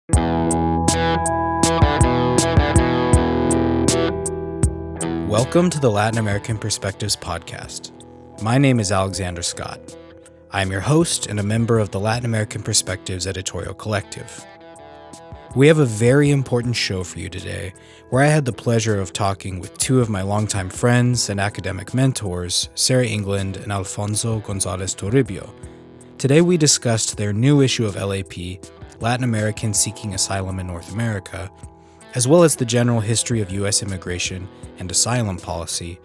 Welcome to the Latin American Perspectives podcast. My name is Alexander Scott. I am your host and a member of the Latin American Perspectives editorial collective. We have a very important show for you today, where I had the pleasure of talking with two of my longtime friends and academic mentors, Sarah England and Alfonso Gonzales Toribio. Today we discussed their new issue of LAP, Latin Americans Seeking Asylum in North America, as well as the general history of U.S. immigration and asylum policy,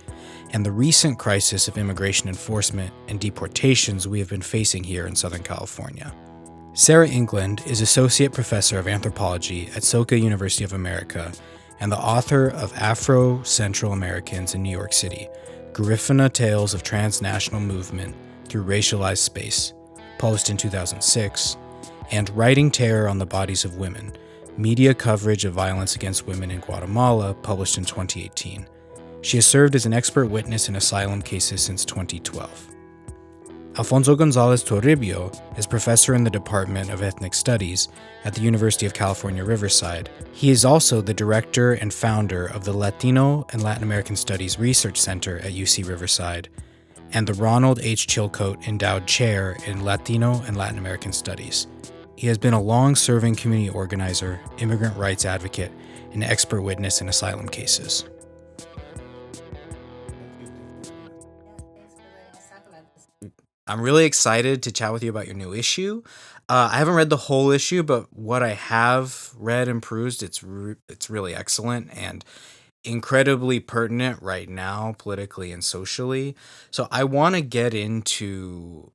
and the recent crisis of immigration enforcement and deportations we have been facing here in Southern California. Sarah England is Associate Professor of Anthropology at Soka University of America and the author of Afro-Central Americans in New York City, Garifuna Tales of Transnational Movement Through Racialized Space, published in 2006, and Writing Terror on the Bodies of Women, Media Coverage of Violence Against Women in Guatemala, published in 2018. She has served as an expert witness in asylum cases since 2012. Alfonso Gonzales Toribio is professor in the Department of Ethnic Studies at the University of California, Riverside. He is also the director and founder of the Latino and Latin American Studies Research Center at UC Riverside and the Ronald H. Chilcote Endowed Chair in Latino and Latin American Studies. He has been a long-serving community organizer, immigrant rights advocate, and expert witness in asylum cases. I'm really excited to chat with you about your new issue. I haven't read the whole issue, but what I have read and perused, it's really excellent and incredibly pertinent right now, politically and socially. So I want to get into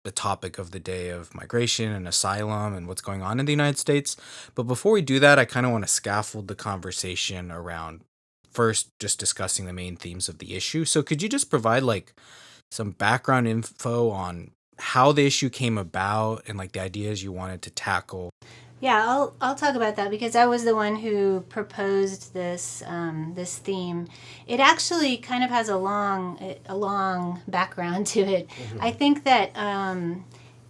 the topic of the day of migration and asylum and what's going on in the United States. But before we do that, I kind of want to scaffold the conversation around first just discussing the main themes of the issue. So could you just provide some background info on how the issue came about and the ideas you wanted to tackle? Yeah, I'll talk about that because I was the one who proposed this this theme. It actually kind of has a long background to it. Mm-hmm. I think that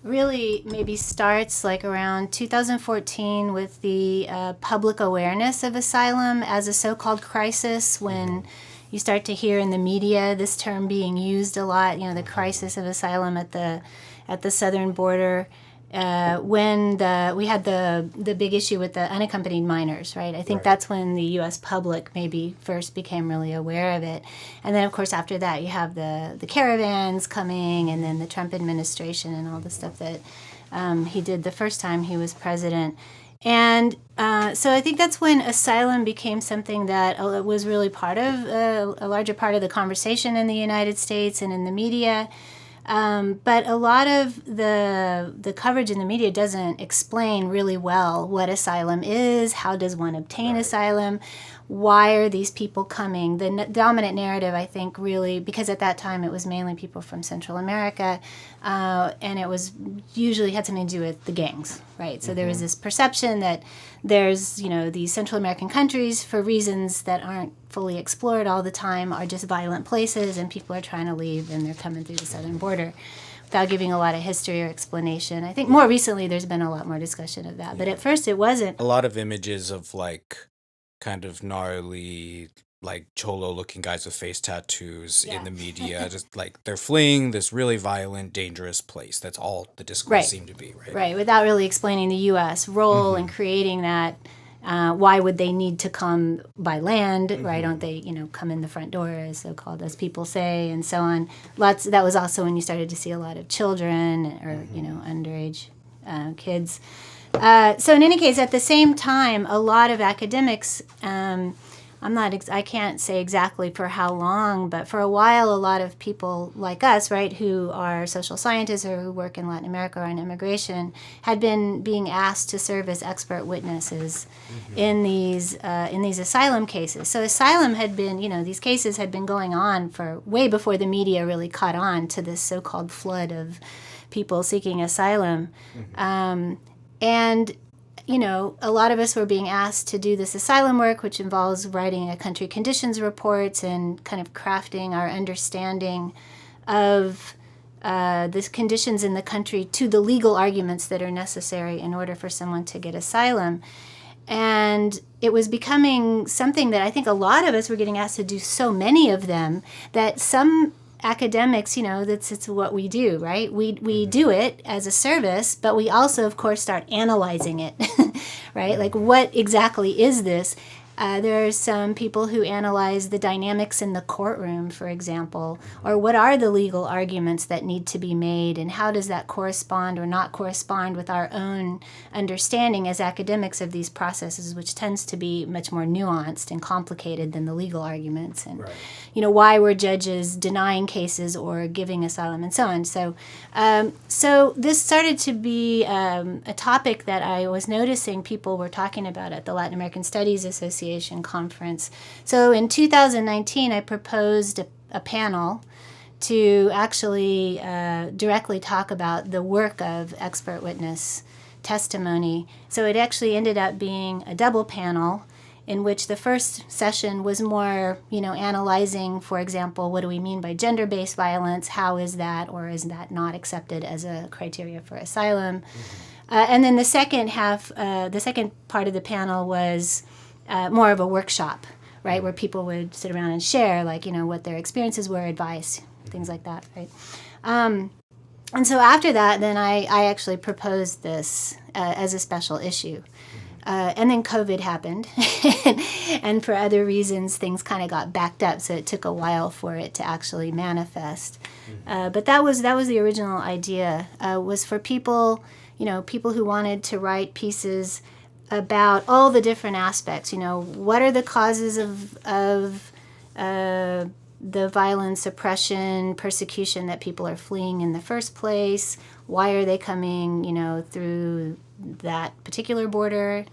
really maybe starts around 2014 with the public awareness of asylum as a so-called crisis, when you start to hear in the media this term being used a lot. The crisis of asylum at the southern border. When we had the big issue with the unaccompanied minors, right? I think that's when the U.S. public maybe first became really aware of it. And then, of course, after that, you have the caravans coming, and then the Trump administration and all the stuff that he did the first time he was president. And so I think that's when asylum became something that was really part of a larger part of the conversation in the United States and in the media. But a lot of the coverage in the media doesn't explain really well what asylum is, how does one obtain asylum, why are these people coming. The dominant narrative, I think, really, because at that time it was mainly people from Central America, and it was usually had something to do with the gangs, right? So there was this perception that there's, these Central American countries, for reasons that aren't fully explored all the time, are just violent places, and people are trying to leave, and they're coming through the southern border without giving a lot of history or explanation. I think more recently there's been a lot more discussion of that, but at first it wasn't. A lot of images of kind of gnarly, cholo-looking guys with face tattoos in the media, just they're fleeing this really violent, dangerous place. That's all the discourse seemed to be, right? Right, without really explaining the U.S. role in creating that. Why would they need to come by land, right? Don't they, come in the front door, as so-called, as people say, and so on. That was also when you started to see a lot of children or, underage kids. So in any case, at the same time, a lot of academics, I can't say exactly for how long, but for a while, a lot of people like us, right, who are social scientists or who work in Latin America or in immigration, had been being asked to serve as expert witnesses in these asylum cases. So asylum had been, these cases had been going on for way before the media really caught on to this so-called flood of people seeking asylum. And a lot of us were being asked to do this asylum work, which involves writing a country conditions reports and kind of crafting our understanding of the conditions in the country to the legal arguments that are necessary in order for someone to get asylum. And it was becoming something that I think a lot of us were getting asked to do, so many of them, that some academics, it's what we do, right? We do it as a service, but we also, of course, start analyzing it, right? Like, what exactly is this? There are some people who analyze the dynamics in the courtroom, for example, or what are the legal arguments that need to be made, and how does that correspond or not correspond with our own understanding as academics of these processes, which tends to be much more nuanced and complicated than the legal arguments, and why were judges denying cases or giving asylum, and so on. So this started to be a topic that I was noticing people were talking about at the Latin American Studies Association conference. So in 2019, I proposed a panel to actually directly talk about the work of expert witness testimony. So it actually ended up being a double panel in which the first session was more, analyzing, for example, what do we mean by gender-based violence? How is that, or is that not accepted as a criteria for asylum? And then the second part of the panel was more of a workshop, right, where people would sit around and share, what their experiences were, advice, things like that, right? And so after that, then I actually proposed this as a special issue. And then COVID happened, and for other reasons, things kind of got backed up, so it took a while for it to actually manifest. But that was the original idea, was for people, people who wanted to write pieces about all the different aspects. What are the causes of the violence, oppression, persecution that people are fleeing in the first place? Why are they coming, through that particular border?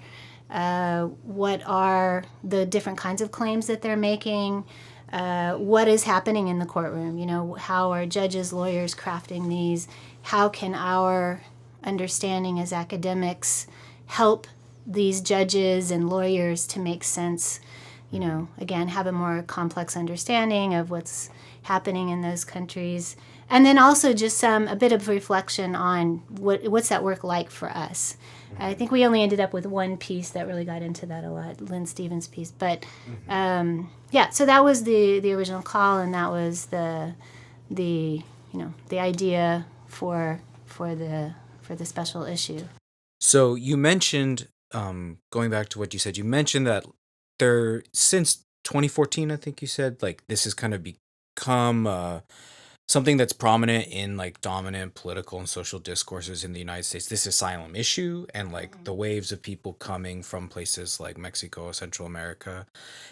What are the different kinds of claims that they're making? What is happening in the courtroom? How are judges, lawyers crafting these? How can our understanding as academics help these judges and lawyers to make sense, again, have a more complex understanding of what's happening in those countries. And then also just a bit of reflection on what's that work like for us. I think we only ended up with one piece that really got into that a lot, Lynn Stevens' piece. But so that was the original call, and that was the idea for the special issue. So you mentioned, going back to what you said, you mentioned that since 2014, I think you said, this has kind of become something that's prominent in dominant political and social discourses in the United States, this asylum issue, and the waves of people coming from places like Mexico, Central America.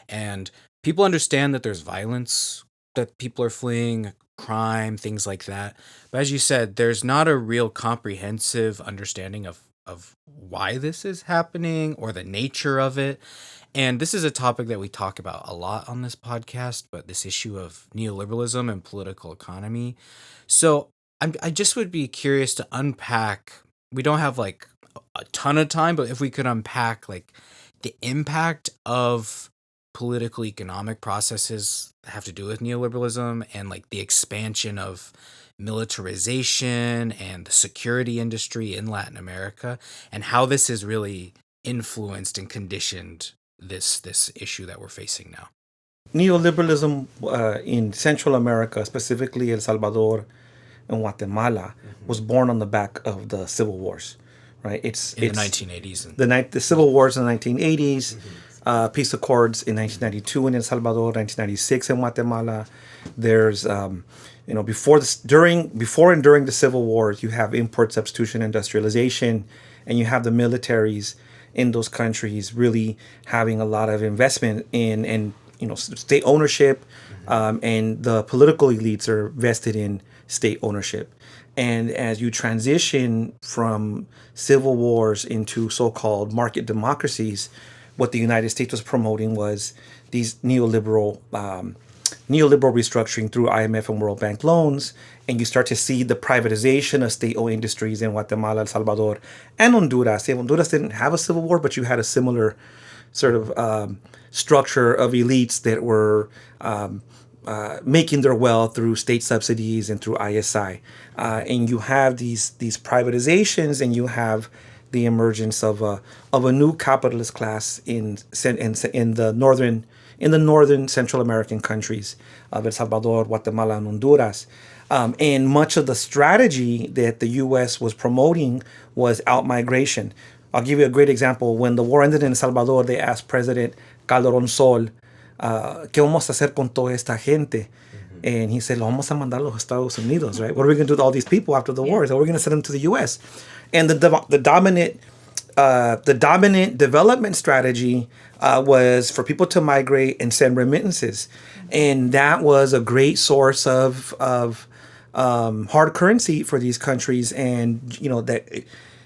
And people understand that there's violence, that people are fleeing, crime, things like that. But as you said, there's not a real comprehensive understanding of why this is happening or the nature of it. And this is a topic that we talk about a lot on this podcast, but this issue of neoliberalism and political economy. So I just would be curious to unpack, we don't have a ton of time, but if we could unpack the impact of political economic processes that have to do with neoliberalism and the expansion of militarization and the security industry in Latin America, and how this has really influenced and conditioned this issue that we're facing now. Neoliberalism in Central America, specifically El Salvador and Guatemala, was born on the back of the civil wars, right? It's the 1980s. The civil wars in the 1980s, peace accords in 1992 in El Salvador, 1996 in Guatemala. There's before and during the civil wars, you have import substitution, industrialization, and you have the militaries in those countries really having a lot of investment in state ownership, and the political elites are vested in state ownership. And as you transition from civil wars into so-called market democracies, what the United States was promoting was these neoliberal restructuring through IMF and World Bank loans, and you start to see the privatization of state-owned industries in Guatemala, El Salvador, and Honduras. Honduras didn't have a civil war, but you had a similar sort of structure of elites that were making their wealth through state subsidies and through ISI. And you have these privatizations, and you have the emergence of a new capitalist class in the northern Central American countries of El Salvador, Guatemala, and Honduras. And much of the strategy that the U.S. was promoting was outmigration. I'll give you a great example. When the war ended in El Salvador, they asked President Calderón Sol, ¿qué vamos a hacer con toda esta gente? And he said, lo vamos a mandar a los Estados Unidos, right? What are we going to do with all these people after the war? So we're going to send them to the U.S. And the dominant development strategy was for people to migrate and send remittances. And that was a great source of hard currency for these countries. And, you know, that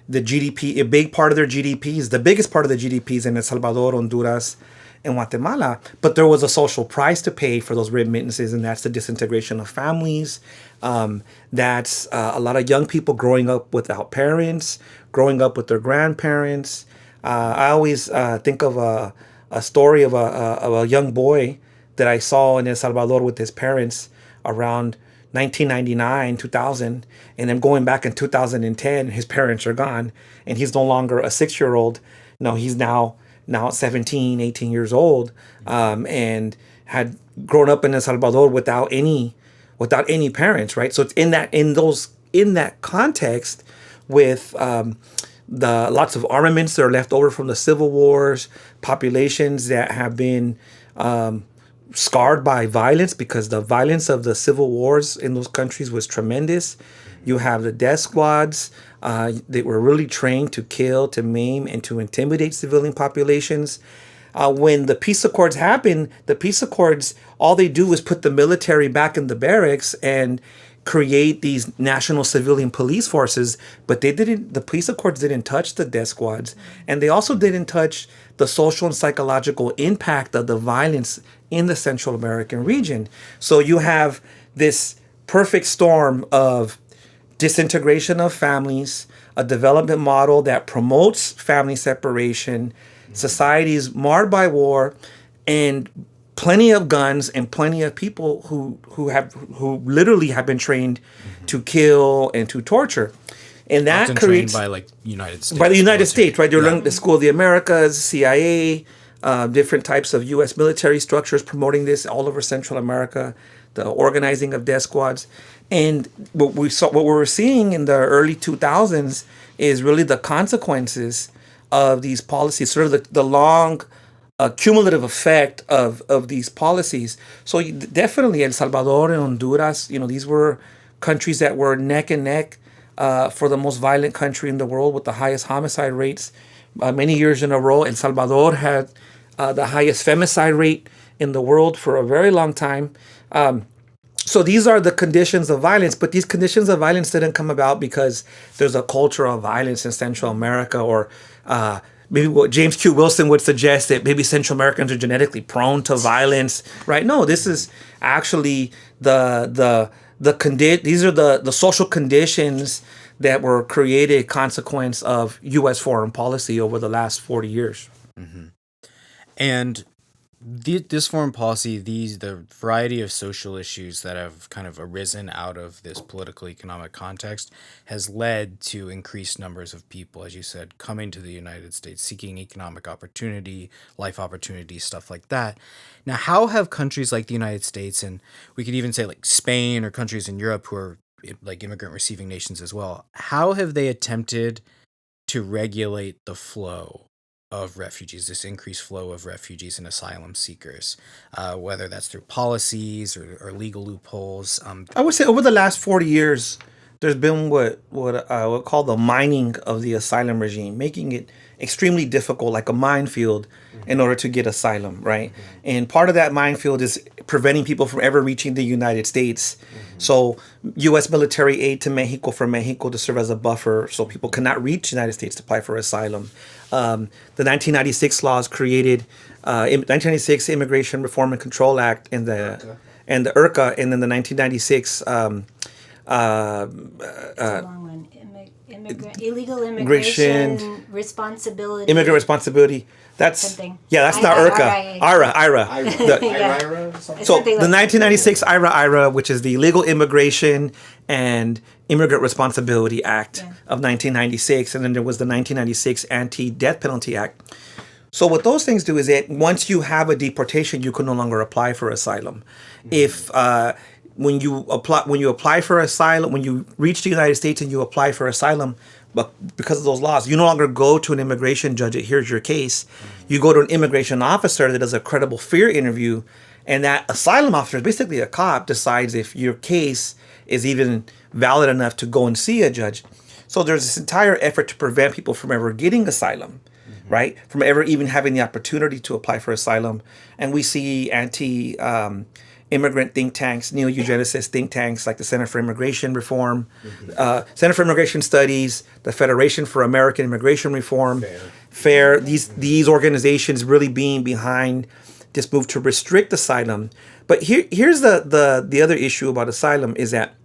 the GDP, a big part of their GDPs, the biggest part of the GDPs in El Salvador, Honduras, and Guatemala. But there was a social price to pay for those remittances, and that's the disintegration of families. That's a lot of young people growing up without parents, growing up with their grandparents. I always think of a story of a young boy that I saw in El Salvador with his parents around 1999, 2000, and then going back in 2010, his parents are gone, and he's no longer a 6-year-old. No, he's now 17, 18 years old, and had grown up in El Salvador without any parents, right? So it's in that context with the lots of armaments that are left over from the civil wars, populations that have been scarred by violence because the violence of the civil wars in those countries was tremendous. You have the death squads. They were really trained to kill, to maim, and to intimidate civilian populations. When the peace accords happened, the peace accords, all they do is put the military back in the barracks and create these national civilian police forces, but the peace accords didn't touch the death squads. And they also didn't touch the social and psychological impact of the violence in the Central American region. So you have this perfect storm of disintegration of families, a development model that promotes family separation, societies marred by war, and plenty of guns and plenty of people who literally have been trained to kill and to torture. And that Often creates trained by like United States. by the United States, right? They're Yeah. learning the School of the Americas, CIA, different types of U.S. military structures promoting this all over Central America, the organizing of death squads. And what we were seeing in the early 2000s is really the consequences of these policies, sort of the long cumulative effect of these policies. So definitely El Salvador and Honduras, these were countries that were neck and neck for the most violent country in the world with the highest homicide rates. Many years in a row, El Salvador had the highest femicide rate in the world for a very long time. So these are the conditions of violence, but these conditions of violence didn't come about because there's a culture of violence in Central America, or maybe what James Q. Wilson would suggest, that maybe Central Americans are genetically prone to violence, right? No, this is actually these are the social conditions that were created consequence of U.S. foreign policy over the last 40 years. Mm-hmm. And this foreign policy, the variety of social issues that have kind of arisen out of this political economic context has led to increased numbers of people, as you said, coming to the United States, seeking economic opportunity, life opportunity, stuff like that. Now, how have countries like the United States, and we could even say like Spain or countries in Europe who are like immigrant receiving nations as well, how have they attempted to regulate the flow of refugees, this increased flow of refugees and asylum seekers, whether that's through policies or legal loopholes? I would say over the last 40 years, there's been what I would call the mining of the asylum regime, making it extremely difficult, like a minefield, in order to get asylum, right? And part of that minefield is preventing people from ever reaching the United States. So U.S. military aid to Mexico for Mexico to serve as a buffer so people cannot reach the United States to apply for asylum. The 1996 laws created 1996 Immigration Reform and Control Act and the IRCA, and then the 1996 It's a long one. illegal immigration responsibility. Immigrant responsibility. That's something. Yeah, that's not IRCA. IRA. So the 1996 IRA, which is the Illegal Immigration and Immigrant Responsibility Act of 1996, and then there was the 1996 Anti-Death Penalty Act. So what those things do is that once you have a deportation, you can no longer apply for asylum. If when you apply for asylum, when you reach the United States and you apply for asylum, but because of those laws, you no longer go to an immigration judge that hears your case. You go to an immigration officer that does a credible fear interview, and that asylum officer, basically a cop, decides if your case is even valid enough to go and see a judge. So there's this entire effort to prevent people from ever getting asylum, right? From ever even having the opportunity to apply for asylum. And we see immigrant think tanks, neo-eugenicist think tanks like the Center for Immigration Reform, Center for Immigration Studies, the Federation for American Immigration Reform, FAIR. These organizations really being behind this move to restrict asylum. But here's the other issue about asylum is that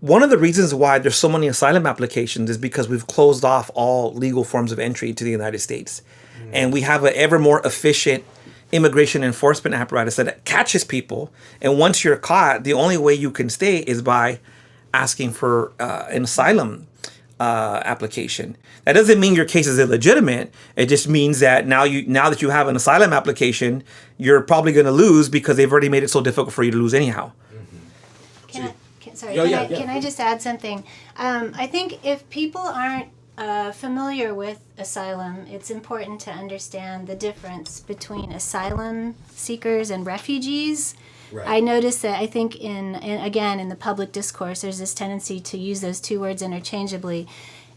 one of the reasons why there's so many asylum applications is because we've closed off all legal forms of entry to the United States. And we have an ever more efficient immigration enforcement apparatus that catches people. And once you're caught, the only way you can stay is by asking for an asylum application. That doesn't mean your case is illegitimate. It just means that now that you have an asylum application, you're probably going to lose because they've already made it so difficult for you to lose anyhow. Can I just add something? I think if people aren't familiar with asylum, it's important to understand the difference between asylum seekers and refugees. Right. I noticed that I think in the public discourse, there's this tendency to use those two words interchangeably.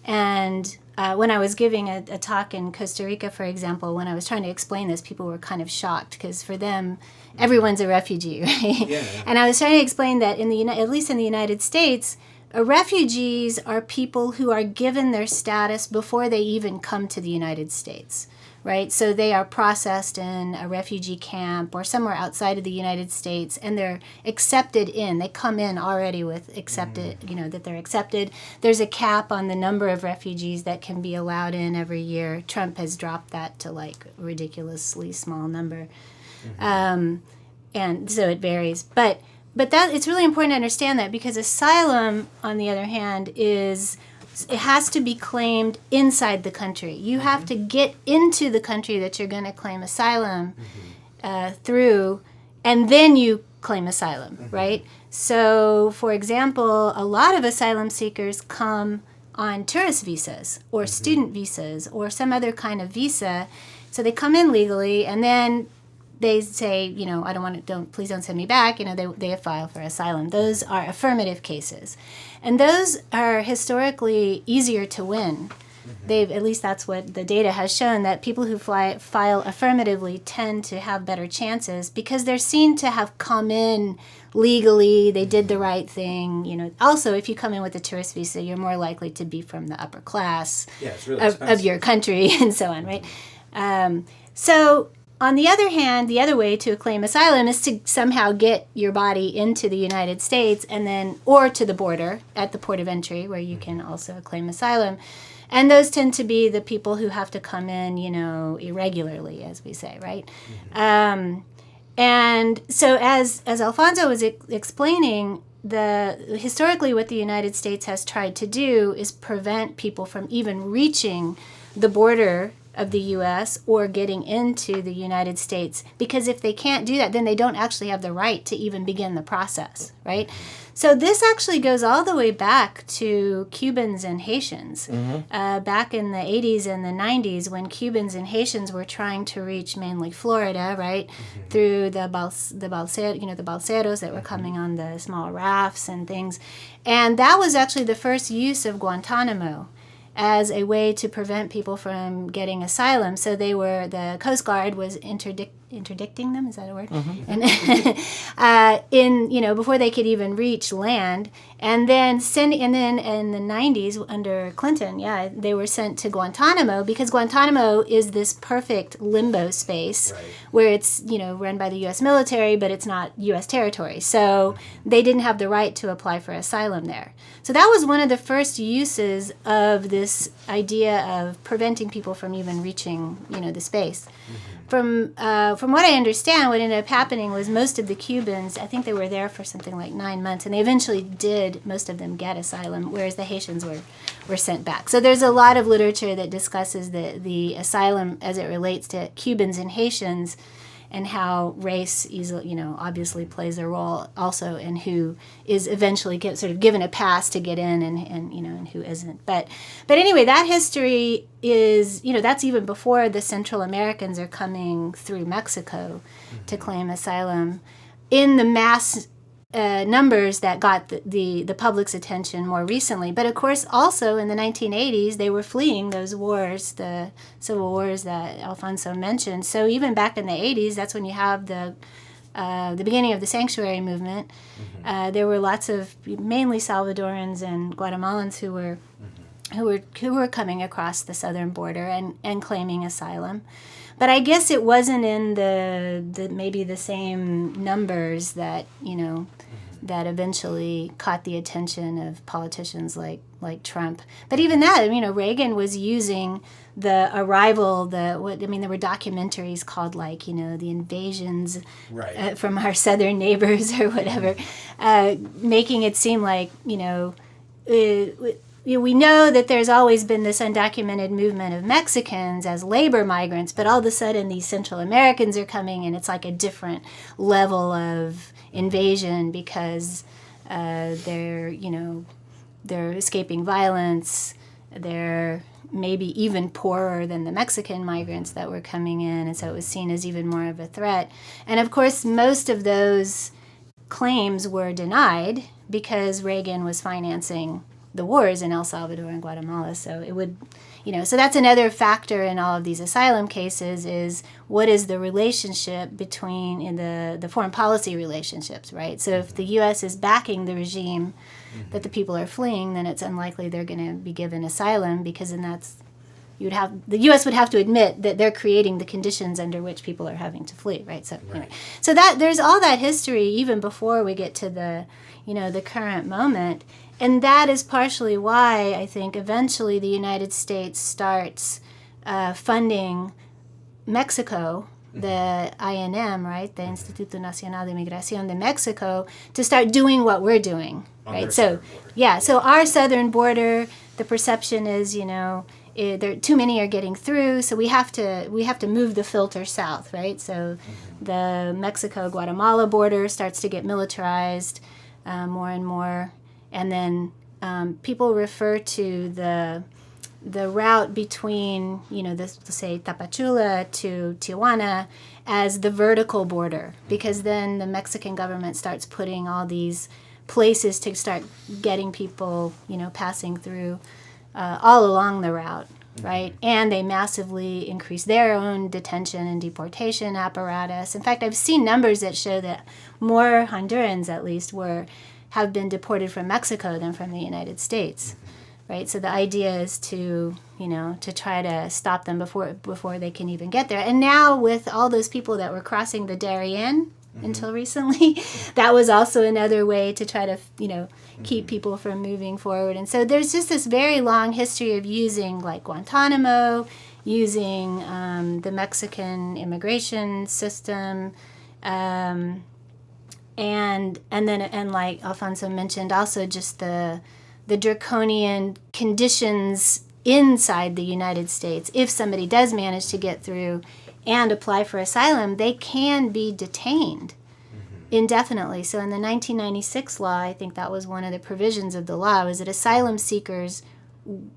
And when I was giving a talk in Costa Rica, for example, when I was trying to explain this, people were kind of shocked because for them, everyone's a refugee, right? Yeah. And I was trying to explain that at least in the United States, refugees are people who are given their status before they even come to the United States, right? So they are processed in a refugee camp or somewhere outside of the United States, and they're accepted in. They come in already with accepted, that they're accepted. There's a cap on the number of refugees that can be allowed in every year. Trump has dropped that to like a ridiculously small number. And so it varies. But that it's really important to understand that because asylum, on the other hand, it has to be claimed inside the country. You have to get into the country that you're going to claim asylum through, and then you claim asylum, right? So, for example, a lot of asylum seekers come on tourist visas or student visas or some other kind of visa. So they come in legally, and then they say, please don't send me back. They file for asylum. Those are affirmative cases. And those are historically easier to win. At least that's what the data has shown, that people who file affirmatively tend to have better chances because they're seen to have come in legally, they did the right thing. Also, if you come in with a tourist visa, you're more likely to be from the upper class of your country and so on, right? So on the other hand, the other way to claim asylum is to somehow get your body into the United States or to the border at the port of entry where you can also claim asylum. And those tend to be the people who have to come in, irregularly, as we say, right? And so as Alfonso was explaining, historically what the United States has tried to do is prevent people from even reaching the border of the U.S. or getting into the United States, because if they can't do that, then they don't actually have the right to even begin the process, right? So this actually goes all the way back to Cubans and Haitians. Back in the 80s and the 90s, when Cubans and Haitians were trying to reach mainly Florida, right, through the balseros that were coming on the small rafts and things. And that was actually the first use of Guantanamo as a way to prevent people from getting asylum. So the Coast Guard was interdicting them, is that a word? And before they could even reach land, and then in the 90s under Clinton, they were sent to Guantanamo, because Guantanamo is this perfect limbo space where it's run by the U.S. military, but it's not U.S. territory, so they didn't have the right to apply for asylum there. So that was one of the first uses of this idea of preventing people from even reaching the space. From what I understand, what ended up happening was most of the Cubans, I think they were there for something like 9 months, and they eventually did, most of them, get asylum, whereas the Haitians were sent back. So there's a lot of literature that discusses the asylum as it relates to Cubans and Haitians, and how race obviously plays a role also in who is eventually sort of given a pass to get in and who isn't. But anyway, that history is, that's even before the Central Americans are coming through Mexico to claim asylum in the mass numbers that got the public's attention more recently. But of course, also in the 1980s, they were fleeing those wars, the civil wars that Alfonso mentioned. So even back in the 80s, that's when you have the beginning of the sanctuary movement. There were lots of mainly Salvadorans and Guatemalans who were coming across the southern border and claiming asylum. But I guess it wasn't in the maybe the same numbers that that eventually caught the attention of politicians like Trump. But even that, Reagan was using the arrival, there were documentaries called the invasions from our southern neighbors or whatever, making it seem like we know that there's always been this undocumented movement of Mexicans as labor migrants, but all of a sudden these Central Americans are coming, and it's like a different level of invasion because they're escaping violence. They're maybe even poorer than the Mexican migrants that were coming in, and so it was seen as even more of a threat. And of course, most of those claims were denied because Reagan was financing the wars in El Salvador and Guatemala. So it would, so that's another factor in all of these asylum cases is what is the relationship between the foreign policy relationships, right? So if the U.S. is backing the regime that the people are fleeing, then it's unlikely they're going to be given asylum, because then the U.S. would have to admit that they're creating the conditions under which people are having to flee, right? So anyway, so that there's all that history even before we get to the current moment. And that is partially why I think eventually the United States starts funding Mexico, the INM, right, the Instituto Nacional de Migración de Mexico, to start doing what we're doing, right? So our southern border, the perception is, there too many are getting through, so we have to move the filter south, right? So the Mexico-Guatemala border starts to get militarized more and more. And then people refer to the route between, let's say Tapachula to Tijuana as the vertical border, because then the Mexican government starts putting all these places to start getting people, passing through all along the route, right? And they massively increase their own detention and deportation apparatus. In fact, I've seen numbers that show that more Hondurans, at least, have been deported from Mexico than from the United States, right? So the idea is to try to stop them before they can even get there. And now with all those people that were crossing the Darien until recently, that was also another way to try to, keep people from moving forward. And so there's just this very long history of using like Guantanamo, using the Mexican immigration system, and like Alfonso mentioned, also just the draconian conditions inside the United States. If somebody does manage to get through and apply for asylum, they can be detained indefinitely. So in the 1996 law, I think that was one of the provisions of the law, was that asylum seekers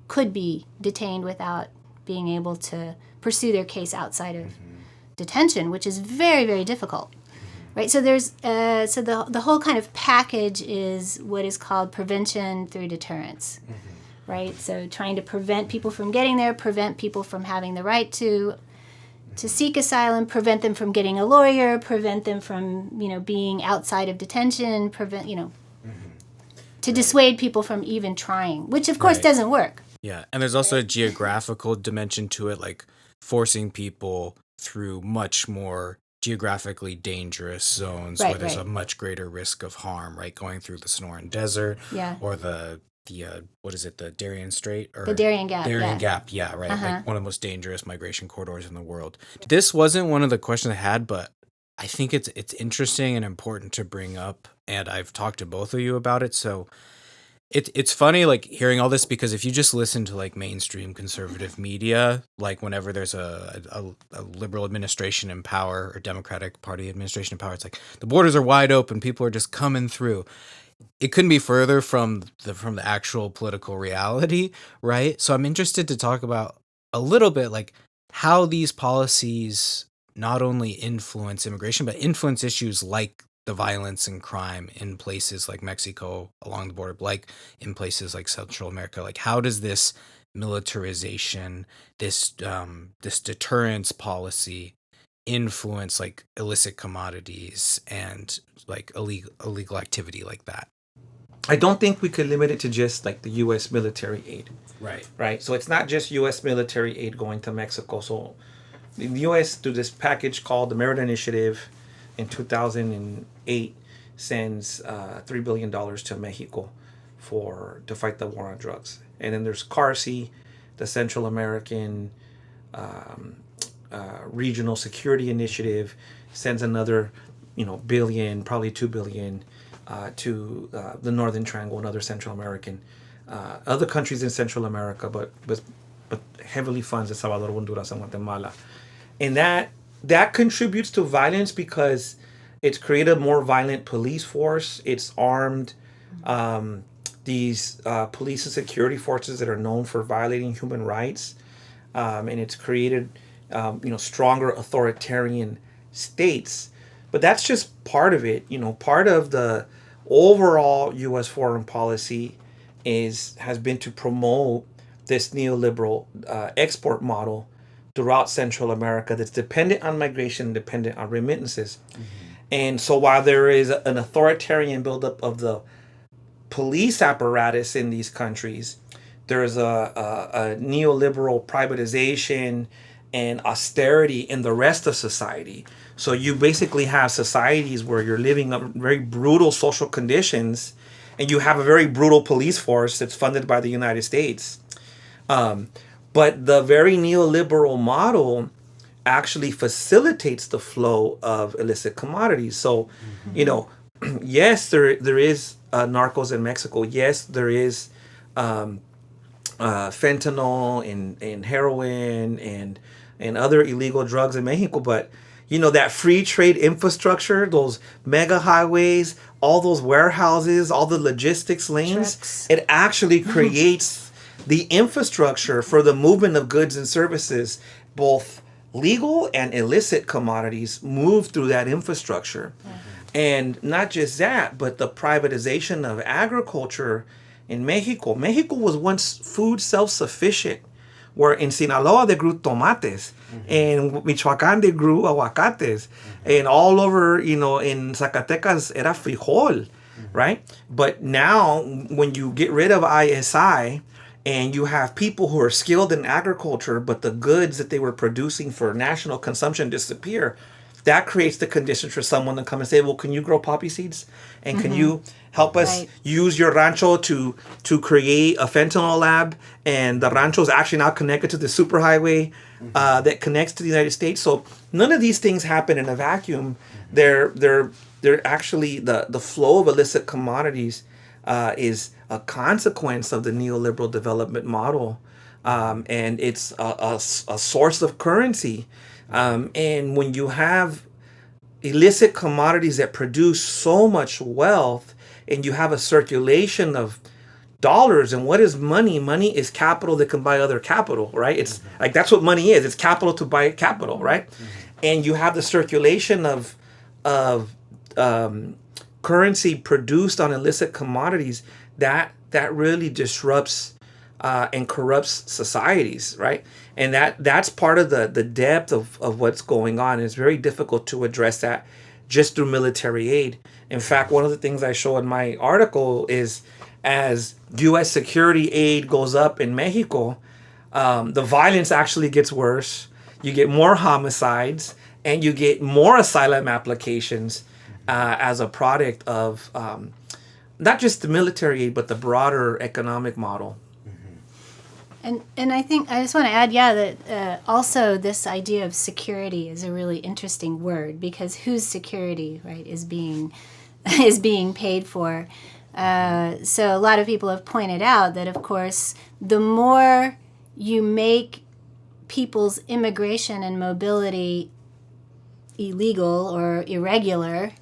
could be detained without being able to pursue their case outside of detention, which is very, very difficult. Right, so there's the whole kind of package is what is called prevention through deterrence, right? So trying to prevent people from getting there, prevent people from having the right to to seek asylum, prevent them from getting a lawyer, prevent them from, being outside of detention, to dissuade people from even trying, which of course doesn't work. Yeah, and there's also a geographical dimension to it, like forcing people through much more geographically dangerous zones where there's a much greater risk of harm, right? Going through the Sonoran Desert, or the what is it, the Darien Strait, or the Darien Gap? Right, like one of the most dangerous migration corridors in the world. This wasn't one of the questions I had, but I think it's interesting and important to bring up, and I've talked to both of you about it. So it's funny, like, hearing all this, because if you just listen to like mainstream conservative media, like whenever there's a liberal administration in power or Democratic Party administration in power, it's like the borders are wide open, people are just coming through. It couldn't be further from the actual political reality, right? So I'm interested to talk about a little bit like how these policies not only influence immigration, but influence issues like the violence and crime in places like Mexico along the border, like in places like Central America. Like, how does this militarization, this deterrence policy influence like illicit commodities and like illegal activity like that? I don't think we could limit it to just like the U.S. military aid. Right. So it's not just U.S. military aid going to Mexico. So the U.S., through this package called the Merit Initiative in 2008, sends $3 billion to Mexico to fight the war on drugs. And then there's CARSI, the Central American Regional Security Initiative, sends another billion, probably $2 billion to the Northern Triangle and other Central American, other countries in Central America, but heavily funds El Salvador, Honduras, and Guatemala. And that contributes to violence because it's created a more violent police force. It's armed these police and security forces that are known for violating human rights, and it's created stronger authoritarian states. But that's just part of it. Part of the overall U.S. foreign policy has been to promote this neoliberal export model throughout Central America that's dependent on migration, dependent on remittances. And so while there is an authoritarian buildup of the police apparatus in these countries, there's a neoliberal privatization and austerity in the rest of society. So you basically have societies where you're living under very brutal social conditions, and you have a very brutal police force that's funded by the United States. But the very neoliberal model actually facilitates the flow of illicit commodities. So, yes, there is narcos in Mexico. Yes, there is fentanyl and heroin and other illegal drugs in Mexico. But, that free trade infrastructure, those mega highways, all those warehouses, all the logistics lanes, trucks. It actually creates the infrastructure for the movement of goods and services, both legal and illicit commodities move through that infrastructure. And not just that, but the privatization of agriculture in Mexico. Mexico was once food self-sufficient, where in Sinaloa they grew tomates, and Michoacán they grew aguacates, and all over, in Zacatecas era frijol, right? But now when you get rid of ISI, and you have people who are skilled in agriculture, but the goods that they were producing for national consumption disappear, that creates the conditions for someone to come and say, well, can you grow poppy seeds? And can you help us use your rancho to create a fentanyl lab? And the rancho is actually now connected to the superhighway that connects to the United States. So none of these things happen in a vacuum. They're actually, the flow of illicit commodities is a consequence of the neoliberal development model, and it's a source of currency. And when you have illicit commodities that produce so much wealth, and you have a circulation of dollars, and what is money? Money is capital that can buy other capital, right? It's like, that's what money is. It's capital to buy capital, right? And you have the circulation of currency produced on illicit commodities that really disrupts and corrupts societies, right? And that's part of the depth of what's going on. It's very difficult to address that just through military aid. In fact, one of the things I show in my article is as U.S. security aid goes up in Mexico, the violence actually gets worse. You get more homicides, and you get more asylum applications as a product of not just the military aid, but the broader economic model. And I think I just want to add, that also this idea of security is a really interesting word, because whose security, right, is being paid for. So a lot of people have pointed out that, of course, the more you make people's immigration and mobility illegal or irregular,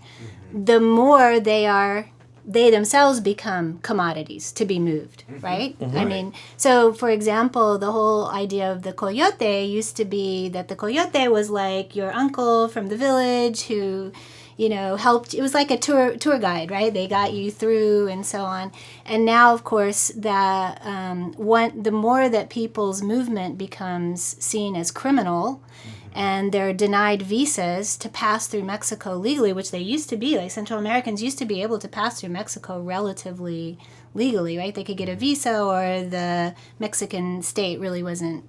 the more they themselves become commodities to be moved, right? I mean, so for example, the whole idea of the coyote used to be that the coyote was like your uncle from the village who, helped. It was like a tour guide, right? They got you through and so on. And now, of course, the more that people's movement becomes seen as criminal, and they're denied visas to pass through Mexico legally, which they used to be. Like Central Americans used to be able to pass through Mexico relatively legally, right? They could get a visa, or the Mexican state really wasn't,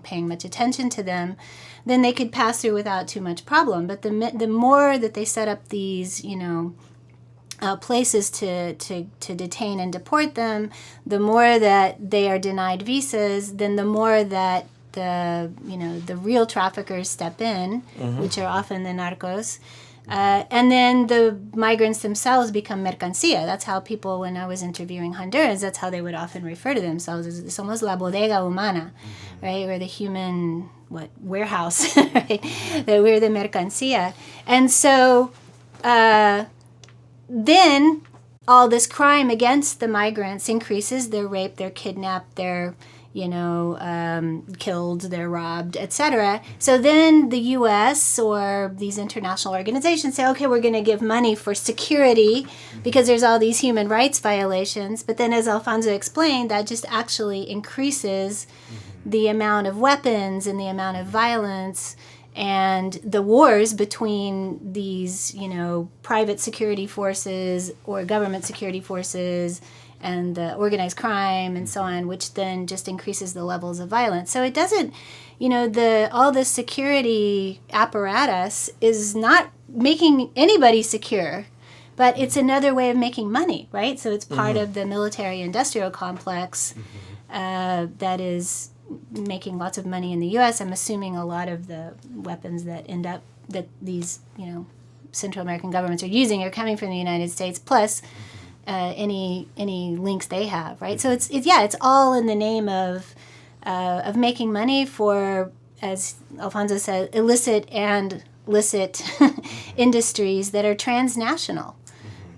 paying much attention to them. Then they could pass through without too much problem. But the more that they set up these, places to detain and deport them, the more that they are denied visas, then the more that the real traffickers step in, which are often the narcos, and then the migrants themselves become mercancía. That's how people, when I was interviewing Hondurans, that's how they would often refer to themselves, as somos la bodega humana, right? Or the human warehouse, right? That we're the mercancía. And so then all this crime against the migrants increases. They're raped, they're kidnapped, they're killed, they're robbed, etc. So then the U.S. or these international organizations say, okay, we're going to give money for security because there's all these human rights violations. But then, as Alfonso explained, that just actually increases the amount of weapons and the amount of violence and the wars between these, private security forces or government security forces and the organized crime and so on, which then just increases the levels of violence. So it doesn't, all this security apparatus is not making anybody secure, but it's another way of making money, right? So it's part of the military-industrial complex that is making lots of money in the U.S. I'm assuming a lot of the weapons that these, Central American governments are using are coming from the United States, plus any links they have, right? So it's all in the name of making money for, as Alfonso said, illicit and licit industries that are transnational,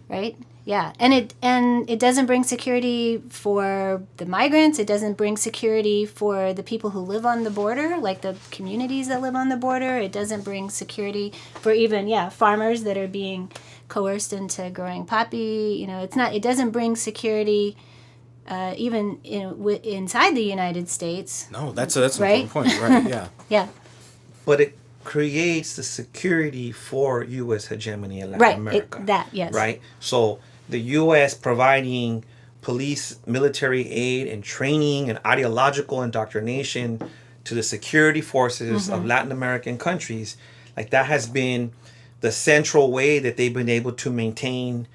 right? Yeah, and it doesn't bring security for the migrants. It doesn't bring security for the people who live on the border, like the communities that live on the border. It doesn't bring security for even farmers that are being coerced into growing poppy. It doesn't bring security even inside the United States. No, that's an right? important point, right? Yeah. Yeah. But it creates the security for U.S. hegemony in Latin America. Yes. Right? So the U.S. providing police, military aid, and training and ideological indoctrination to the security forces of Latin American countries, like that has been the central way that they've been able to maintain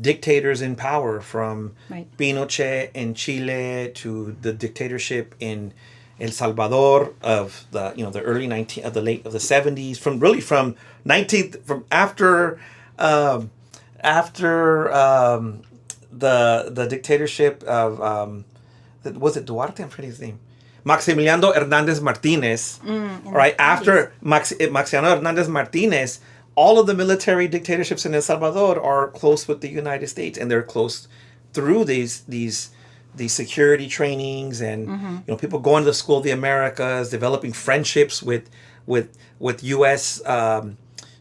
dictators in power, from Pinochet in Chile to the dictatorship in El Salvador of the early the 70s, the dictatorship of was it Duarte? I'm forgetting his name. Maximiliano Hernandez Martinez, right? After Maximiliano Hernandez Martinez, all of the military dictatorships in El Salvador are close with the United States, and they're close through these security trainings, and people going to the School of the Americas, developing friendships with U.S.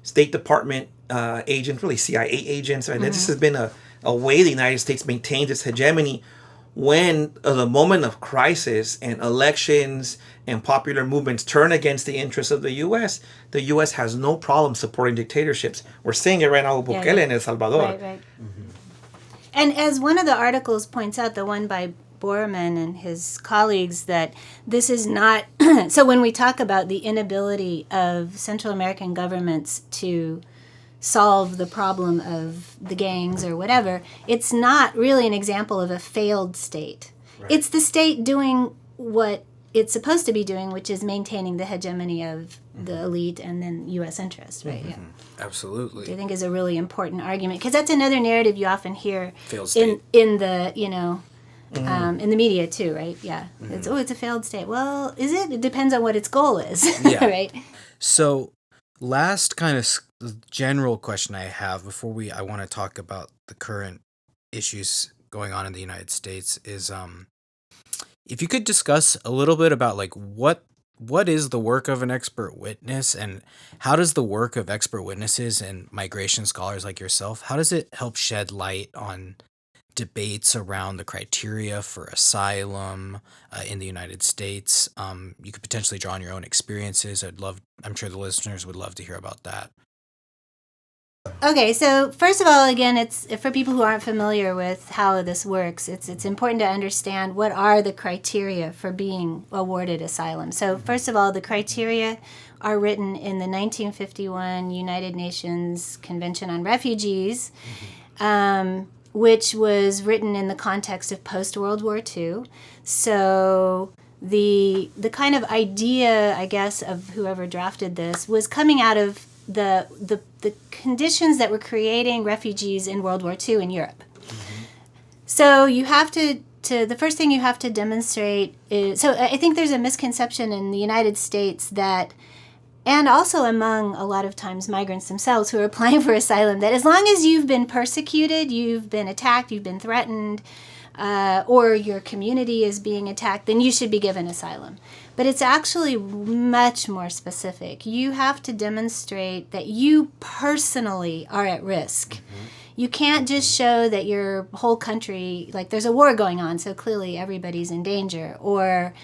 State Department agents, really CIA agents. And this has been a way the United States maintains its hegemony when the moment of crisis and elections and popular movements turn against the interests of the U.S. has no problem supporting dictatorships. We're seeing it right now with Bukele in El Salvador. Right, right. And as one of the articles points out, the one by Borman and his colleagues, that this is not... So when we talk about the inability of Central American governments to solve the problem of the gangs or whatever, it's not really an example of a failed state. Right. It's the state doing what it's supposed to be doing, which is maintaining the hegemony of the elite and then U.S. interests, right? Yeah. Absolutely. Which I think is a really important argument, because that's another narrative you often hear failed state. in the, in the media too, right? Yeah. It's a failed state. Well, is it? It depends on what its goal is, right? So, last kind of general question I have before I want to talk about the current issues going on in the United States is if you could discuss a little bit about like what is the work of an expert witness, and how does the work of expert witnesses and migration scholars like yourself, how does it help shed light on debates around the criteria for asylum in the United States? You could potentially draw on your own experiences. I'm sure the listeners would love to hear about that. Okay, so first of all, again, it's for people who aren't familiar with how this works, it's important to understand what are the criteria for being awarded asylum. So first of all, the criteria are written in the 1951 United Nations Convention on Refugees, which was written in the context of post-World War II. So the kind of idea, I guess, of whoever drafted this was coming out of the conditions that were creating refugees in World War II in Europe. So you have to the first thing you have to demonstrate is, so I think there's a misconception in the United States that, and also among a lot of times migrants themselves who are applying for asylum, that as long as you've been persecuted, you've been attacked, you've been threatened, or your community is being attacked, then you should be given asylum. But it's actually much more specific. You have to demonstrate that you personally are at risk. You can't just show that your whole country, like there's a war going on, so clearly everybody's in danger, or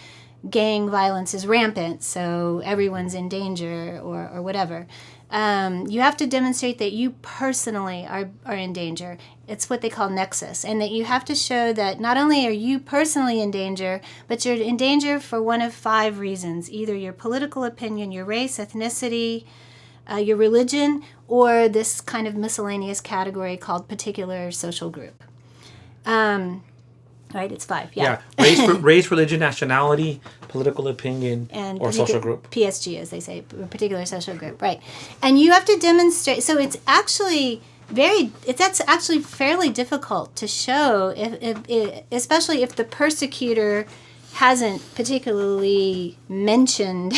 gang violence is rampant, so everyone's in danger, or whatever. You have to demonstrate that you personally are in danger. It's what they call nexus, and that you have to show that not only are you personally in danger, but you're in danger for one of 5 reasons: either your political opinion, your race, ethnicity, your religion, or this kind of miscellaneous category called particular social group. Right, it's 5. Yeah. Race, religion, nationality, political opinion, and or social group. PSG, as they say, particular social group. Right, and you have to demonstrate. So it's actually that's actually fairly difficult to show, if especially if the persecutor hasn't particularly mentioned,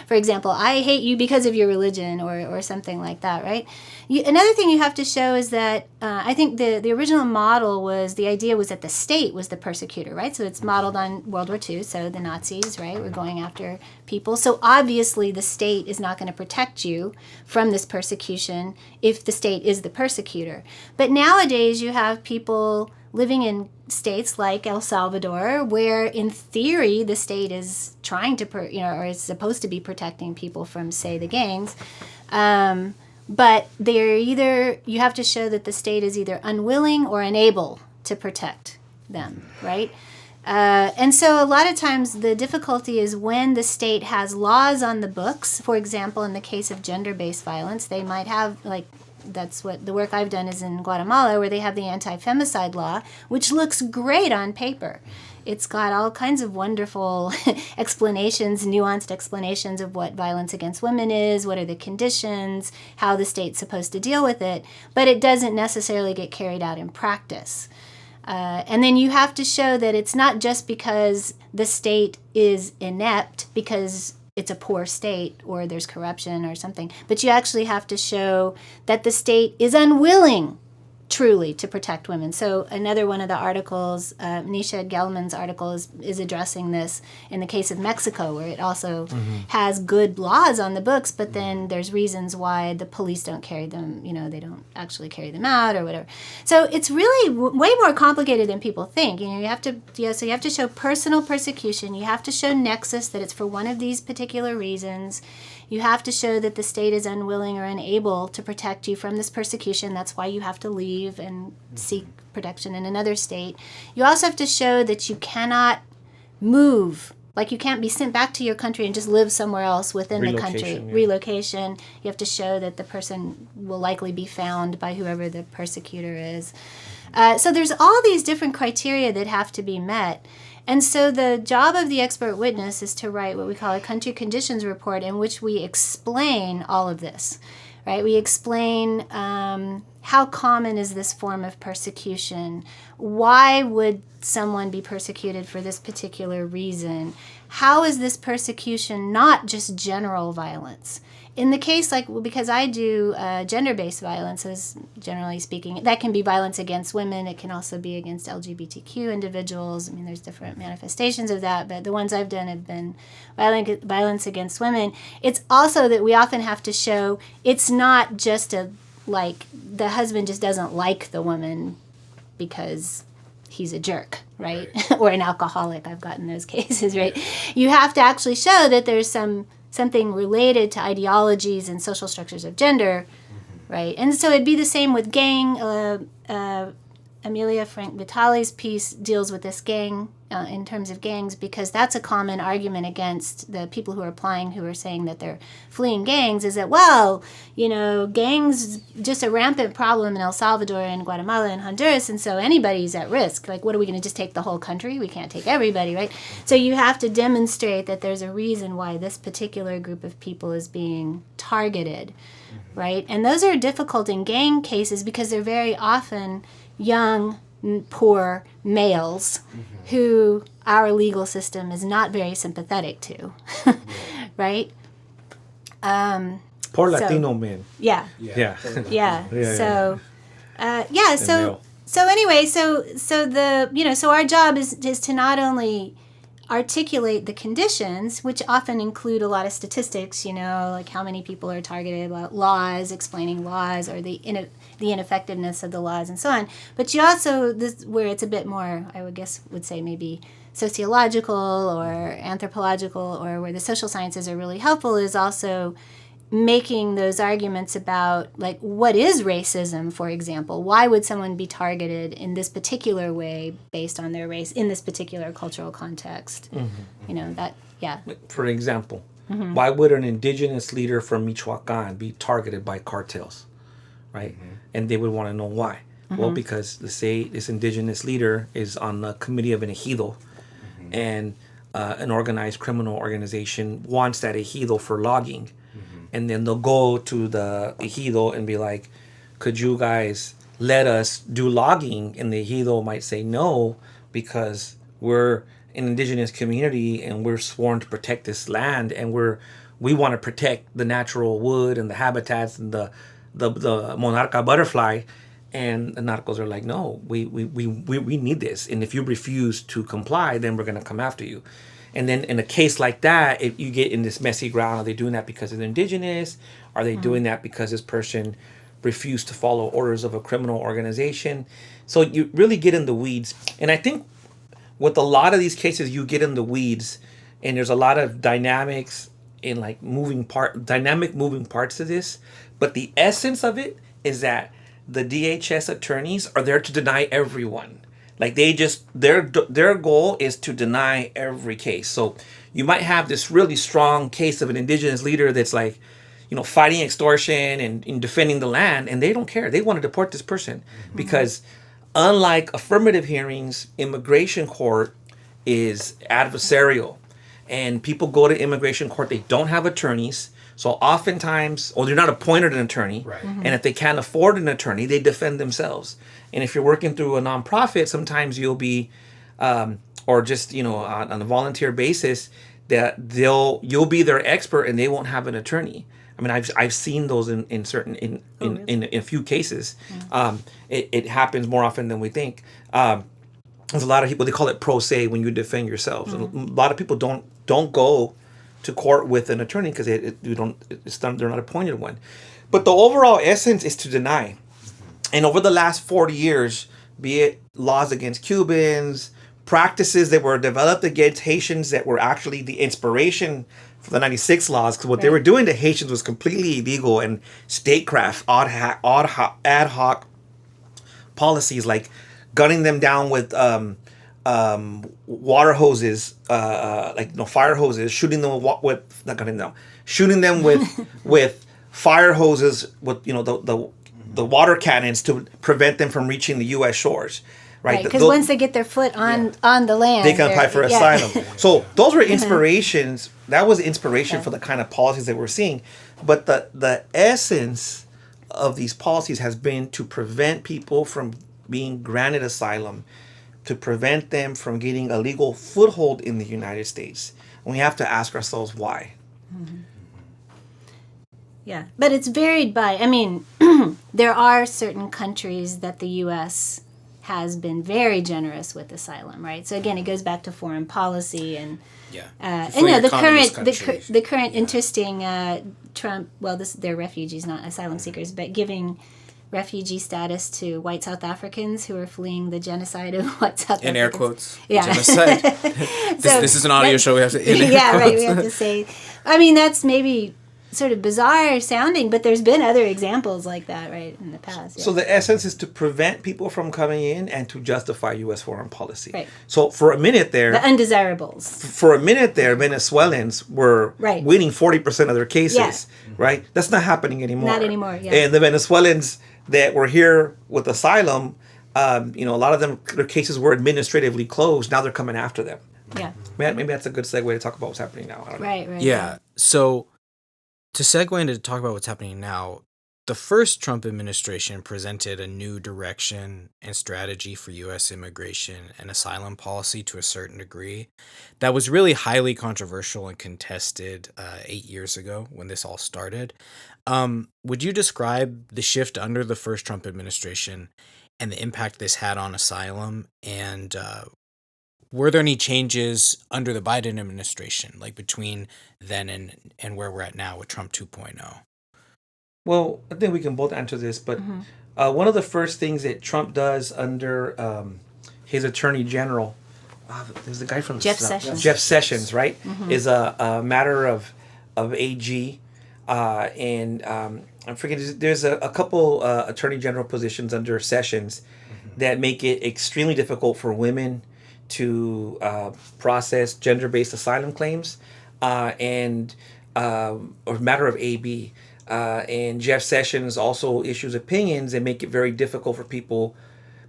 for example, I hate you because of your religion, or something like that, right? Another thing you have to show is that I think the original model was, the idea was that the state was the persecutor, right? So it's modeled on World War II, so the Nazis, right, were going after people. So obviously the state is not going to protect you from this persecution if the state is the persecutor. But nowadays you have people living in states like El Salvador, where in theory the state is trying to, or is supposed to be protecting people from, say, the gangs. But you have to show that the state is either unwilling or unable to protect them, right? And so a lot of times the difficulty is when the state has laws on the books. For example, in the case of gender-based violence, they might have, that's what the work I've done is in Guatemala, where they have the anti-femicide law, which looks great on paper. It's got all kinds of wonderful explanations, nuanced explanations of what violence against women is, what are the conditions, how the state's supposed to deal with it, but it doesn't necessarily get carried out in practice. And then you have to show that it's not just because the state is inept, because it's a poor state or there's corruption or something, but you actually have to show that the state is unwilling truly to protect women. So another one of the articles, Nisha Gelman's article is addressing this in the case of Mexico, where it also has good laws on the books, but then there's reasons why the police don't carry them, they don't actually carry them out or whatever. So it's really way more complicated than people think. You have to show personal persecution. You have to show nexus, that it's for one of these particular reasons. You have to show that the state is unwilling or unable to protect you from this persecution. That's why you have to leave and seek protection in another state. You also have to show that you cannot move. Like, you can't be sent back to your country and just live somewhere else within the country. Yeah. Relocation. You have to show that the person will likely be found by whoever the persecutor is. So there's all these different criteria that have to be met. And so the job of the expert witness is to write what we call a country conditions report, in which we explain all of this, right? We explain how common is this form of persecution? Why would someone be persecuted for this particular reason? How is this persecution not just general violence? In the case, because I do gender-based violences, generally speaking, that can be violence against women. It can also be against LGBTQ individuals. I mean, there's different manifestations of that, but the ones I've done have been violence against women. It's also that we often have to show it's not just the husband just doesn't like the woman because he's a jerk, right? Or an alcoholic. I've gotten those cases, right? You have to actually show that there's something related to ideologies and social structures of gender, right? And so it'd be the same with gang. Amelia Frank Vitale's piece deals with this gang in terms of gangs, because that's a common argument against the people who are applying, who are saying that they're fleeing gangs, is that, gangs just a rampant problem in El Salvador and Guatemala and Honduras, and so anybody's at risk. Like, what are we going to just take the whole country? We can't take everybody, right? So you have to demonstrate that there's a reason why this particular group of people is being targeted, right? And those are difficult in gang cases because they're very often young, poor males who our legal system is not very sympathetic to, right? Poor Latino men. Yeah. Yeah. So our job is to not only articulate the conditions, which often include a lot of statistics, like how many people are targeted, laws, explaining laws, or the ineffectiveness of the laws and so on. But you also, where it's a bit more, I would say maybe sociological or anthropological, or where the social sciences are really helpful, is also making those arguments about, what is racism, for example? Why would someone be targeted in this particular way based on their race in this particular cultural context? For example, why would an indigenous leader from Michoacan be targeted by cartels, right? And they would want to know why. Well, because, let's say this indigenous leader is on the committee of an ejido, and an organized criminal organization wants that ejido for logging. And then they'll go to the ejido and be like, could you guys let us do logging? And the ejido might say no, because we're an indigenous community and we're sworn to protect this land, and we want to protect the natural wood and the habitats and the monarca butterfly. And the narcos are like, no, we need this. And if you refuse to comply, then we're going to come after you. And then in a case like that, if you get in this messy ground, are they doing that because they're indigenous? Are they doing that because this person refused to follow orders of a criminal organization? So you really get in the weeds. And I think with a lot of these cases, you get in the weeds, and there's a lot of dynamics and dynamic moving parts of this. But the essence of it is that the DHS attorneys are there to deny everyone. Their goal is to deny every case. So you might have this really strong case of an indigenous leader that's fighting extortion and defending the land, and they don't care. They want to deport this person because, unlike affirmative hearings, immigration court is adversarial, and people go to immigration court. They don't have attorneys. So oftentimes, or they're not appointed an attorney, right. And if they can't afford an attorney, they defend themselves. And if you're working through a nonprofit, sometimes you'll be, or just on a volunteer basis, that you'll be their expert and they won't have an attorney. I mean, I've seen those in a few cases. It happens more often than we think. There's a lot of people, they call it pro se when you defend yourselves. And a lot of people don't go to court with an attorney because they're not appointed one. But the overall essence is to deny. And over the last 40 years, be it laws against Cubans, practices that were developed against Haitians that were actually the inspiration for the 96 laws, because what they were doing to Haitians was completely illegal, and statecraft, ad hoc policies like gunning them down with water hoses, fire hoses, shooting them with fire hoses with the water cannons to prevent them from reaching the U.S. shores. Right, because once they get their foot on the land, they can apply for asylum. So those were inspirations. That was inspiration for the kind of policies that we're seeing. But the essence of these policies has been to prevent people from being granted asylum, to prevent them from getting a legal foothold in the United States. And we have to ask ourselves why. Mm-hmm. Yeah, but it's varied by, there are certain countries that the U.S. has been very generous with asylum, right? So again, it goes back to foreign policy and the current interesting Trump. Well, they're refugees, not asylum seekers, but giving refugee status to white South Africans who are fleeing the genocide of white South Africans. In air quotes. Yeah. Genocide. This is an audio show. We have to. In air quotes. Right. We have to say. That's maybe sort of bizarre sounding, but there's been other examples like that, right, in the past. Yeah. So the essence is to prevent people from coming in and to justify U.S. foreign policy. Right. So for a minute there, the undesirables. For a minute there, Venezuelans were winning 40% of their cases. Right. That's not happening anymore. Not anymore. Yeah. And the Venezuelans that were here with asylum, a lot of them, their cases were administratively closed. Now they're coming after them. Yeah. Maybe that's a good segue to talk about what's happening now. I don't know. Right. Yeah. So to segue into talk about what's happening now, the first Trump administration presented a new direction and strategy for U.S. immigration and asylum policy to a certain degree that was really highly controversial and contested 8 years ago when this all started. Would you describe the shift under the first Trump administration and the impact this had on asylum? And were there any changes under the Biden administration, like between then and where we're at now with Trump 2.0? Well, I think we can both answer this, but one of the first things that Trump does under his attorney general, there's the guy from Jeff Sessions, right, is a matter of AG, and I'm forgetting. There's a couple attorney general positions under Sessions that make it extremely difficult for women to process gender-based asylum claims, or matter of AB. And Jeff Sessions also issues opinions that make it very difficult for people,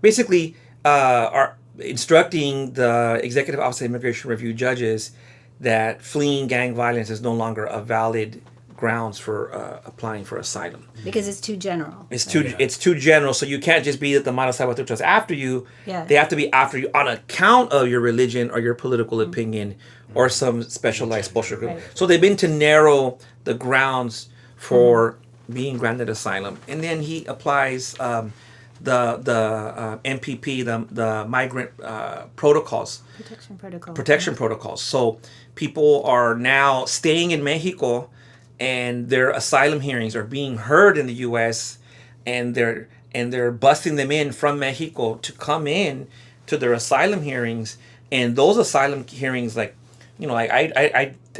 basically are instructing the Executive Office of Immigration Review judges that fleeing gang violence is no longer a valid grounds for applying for asylum. Because it's too general. It's too general, so you can't just be that the Mara Salvatrucha after you. Yeah. They have to be after you on account of your religion or your political opinion or some specialized social group. Right. So they've been to narrow the grounds for being granted asylum. And then he applies the MPP, the migrant protocols. Protection protocols. So people are now staying in Mexico and their asylum hearings are being heard in the U.S. and they're busting them in from Mexico to come in to their asylum hearings. And those asylum hearings, I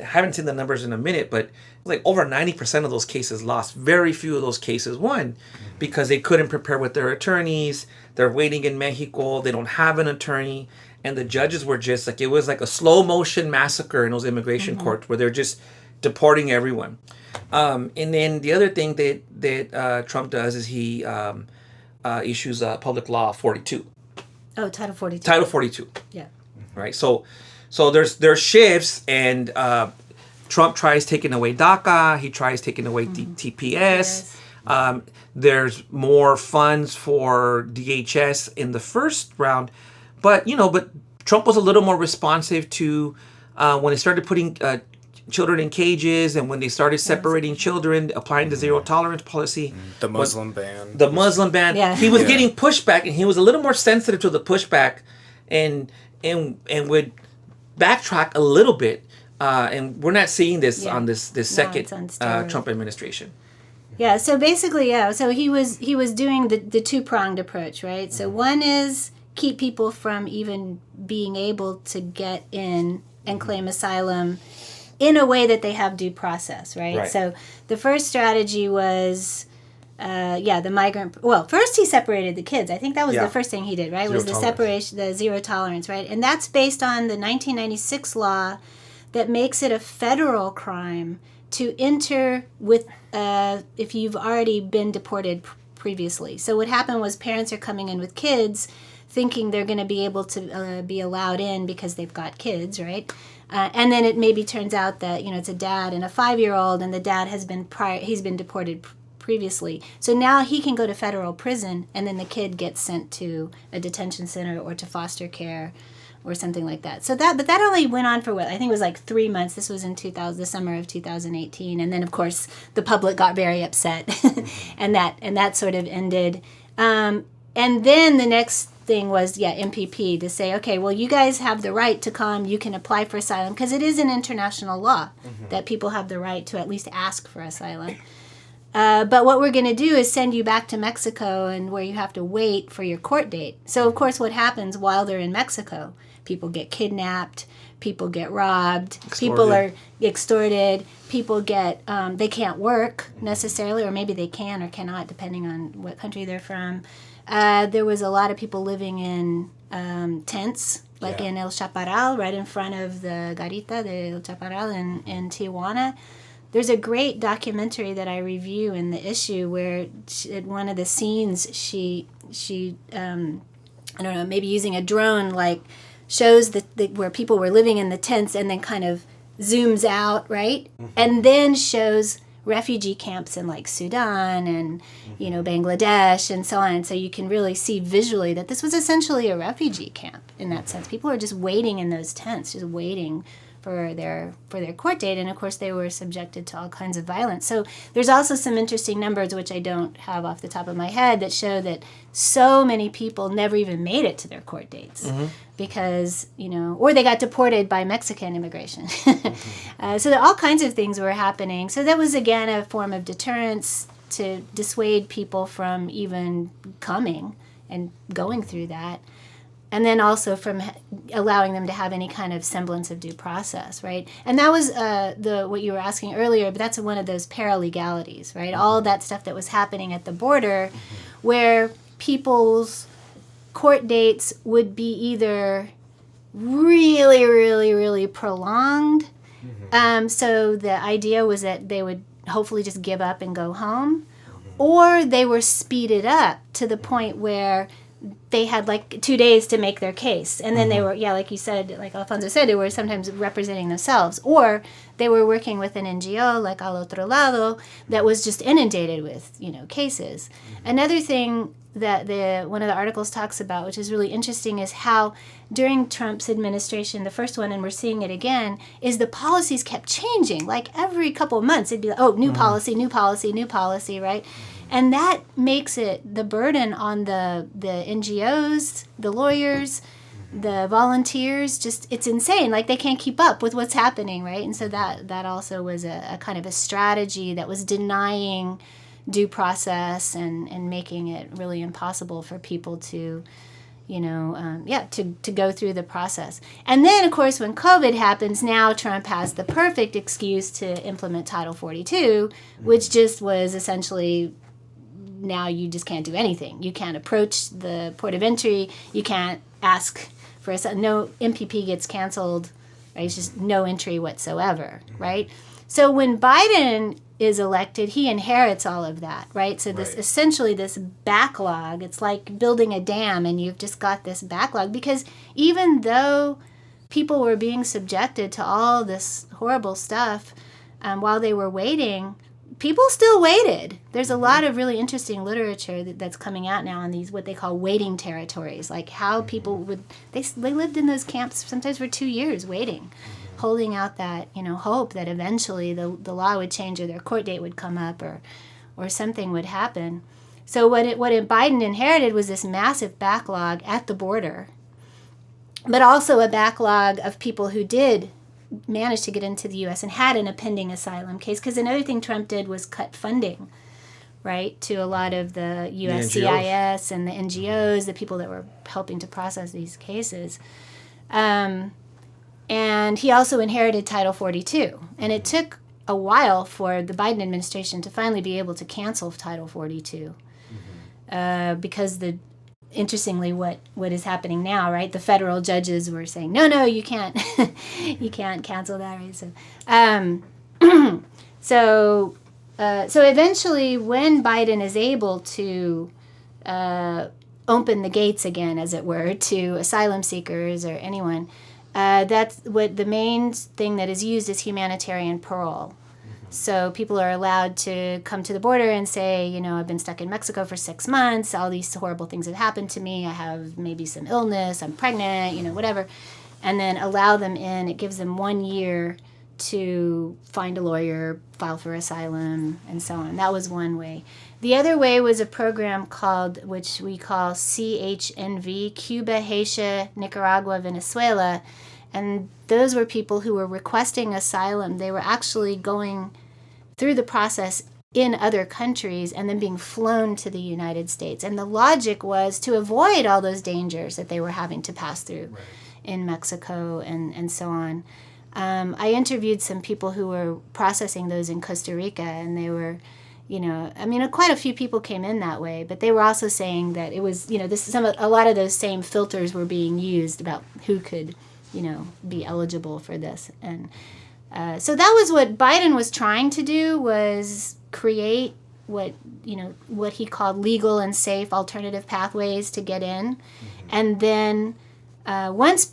haven't seen the numbers in a minute, but like over 90% of those cases lost. Very few of those cases won because they couldn't prepare with their attorneys. They're waiting in Mexico. They don't have an attorney. And the judges were just like, it was like a slow motion massacre in those immigration courts where they're just deporting everyone. And then the other thing that Trump does is he issues Public Law 42. Oh, Title 42. Title 42. Yeah. Right. So there's shifts, and Trump tries taking away DACA. He tries taking away TPS. There's more funds for DHS in the first round, but Trump was a little more responsive to when they started putting children in cages, and when they started separating children, applying the zero tolerance policy. The Muslim ban. The Muslim ban. Yeah. He was getting pushback, and he was a little more sensitive to the pushback, and would backtrack a little bit. And we're not seeing this on this second Trump administration. Yeah, so basically, so he was doing the two-pronged approach, right? So one is keep people from even being able to get in and claim asylum in a way that they have due process, right? So the first strategy was, the migrant. Well, first he separated the kids. I think that was the first thing he did, right? Was the separation, the zero tolerance, right? And that's based on the 1996 law that makes it a federal crime to enter with if you've already been deported previously. So what happened was parents are coming in with kids, thinking they're going to be able to be allowed in because they've got kids, right? And then it maybe turns out that it's a dad and a 5-year-old, and the dad has been he's been deported previously. So now he can go to federal prison, and then the kid gets sent to a detention center or to foster care or something like that. So but that only went on for I think it was like 3 months. This was in the summer of 2018, and then of course the public got very upset, and that sort of ended. And then the next thing was MPP to say, okay, well, you guys have the right to come. You can apply for asylum because it is an international law that people have the right to at least ask for asylum. But what we're going to do is send you back to Mexico, and where you have to wait for your court date. So, of course, what happens while they're in Mexico? People get kidnapped, people get robbed, people are extorted, people get, they can't work necessarily, or maybe they can or cannot, depending on what country they're from. There was a lot of people living in tents, like in El Chaparral, right in front of the Garita de El Chaparral in Tijuana. There's a great documentary that I review in the issue where at one of the scenes she I don't know, maybe using a drone, like shows where people were living in the tents, and then kind of zooms out, right? And then shows refugee camps in like Sudan and Bangladesh and so on. So you can really see visually that this was essentially a refugee camp in that sense. People were just waiting in those tents, just waiting for their court date, and of course they were subjected to all kinds of violence. So there's also some interesting numbers, which I don't have off the top of my head, that show that so many people never even made it to their court dates because or they got deported by Mexican immigration. So all kinds of things were happening. So that was again a form of deterrence to dissuade people from even coming and going through that. And then also from allowing them to have any kind of semblance of due process, right? And that was what you were asking earlier, but that's one of those paralegalities, right? All that stuff that was happening at the border where people's court dates would be either really, really, really prolonged. So the idea was that they would hopefully just give up and go home, or they were speeded up to the point where they had like 2 days to make their case. And then they were, like you said, like Alfonso said, they were sometimes representing themselves. Or they were working with an NGO like Al Otro Lado that was just inundated with, cases. Another thing that one of the articles talks about, which is really interesting, is how during Trump's administration, the first one, and we're seeing it again, is the policies kept changing. Like every couple of months, it'd be like, new policy, new policy, new policy, right? And that makes it the burden on the NGOs, the lawyers, the volunteers. Just it's insane. Like they can't keep up with what's happening, right? And so that also was a kind of a strategy that was denying due process and making it really impossible for people to, to go through the process. And then, of course, when COVID happens, now Trump has the perfect excuse to implement Title 42, which just was essentially, now you just can't do anything. You can't approach the port of entry. You can't ask for no MPP gets canceled. Right? It's just no entry whatsoever. Right. So when Biden is elected, he inherits all of that. Right. So this essentially this backlog. It's like building a dam, and you've just got this backlog because even though people were being subjected to all this horrible stuff while they were waiting, people still waited. There's a lot of really interesting literature that's coming out now on these what they call waiting territories, like how people would they lived in those camps sometimes for 2 years waiting, holding out that hope that eventually the law would change or their court date would come up or something would happen. So what Biden inherited was this massive backlog at the border, but also a backlog of people who did managed to get into the U.S. and had a pending asylum case. Because another thing Trump did was cut funding, right, to a lot of the USCIS and the NGOs, the people that were helping to process these cases. And he also inherited Title 42. And it took a while for the Biden administration to finally be able to cancel Title 42 because interestingly, what is happening now, right? The federal judges were saying, no, you can't, you can't cancel that, right? So, so eventually, when Biden is able to open the gates again, as it were, to asylum seekers or anyone, that's what the main thing that is used is humanitarian parole. So people are allowed to come to the border and say, I've been stuck in Mexico for 6 months. All these horrible things have happened to me. I have maybe some illness. I'm pregnant, whatever. And then allow them in. It gives them 1 year to find a lawyer, file for asylum, and so on. That was one way. The other way was a program which we call CHNV, Cuba, Haiti, Nicaragua, Venezuela. And those were people who were requesting asylum. They were actually going through the process in other countries and then being flown to the United States. And the logic was to avoid all those dangers that they were having to pass through in Mexico and so on. I interviewed some people who were processing those in Costa Rica, and they were, quite a few people came in that way, but they were also saying that it was, a lot of those same filters were being used about who could be eligible for this. And so that was what Biden was trying to do, was create what he called legal and safe alternative pathways to get in. And then once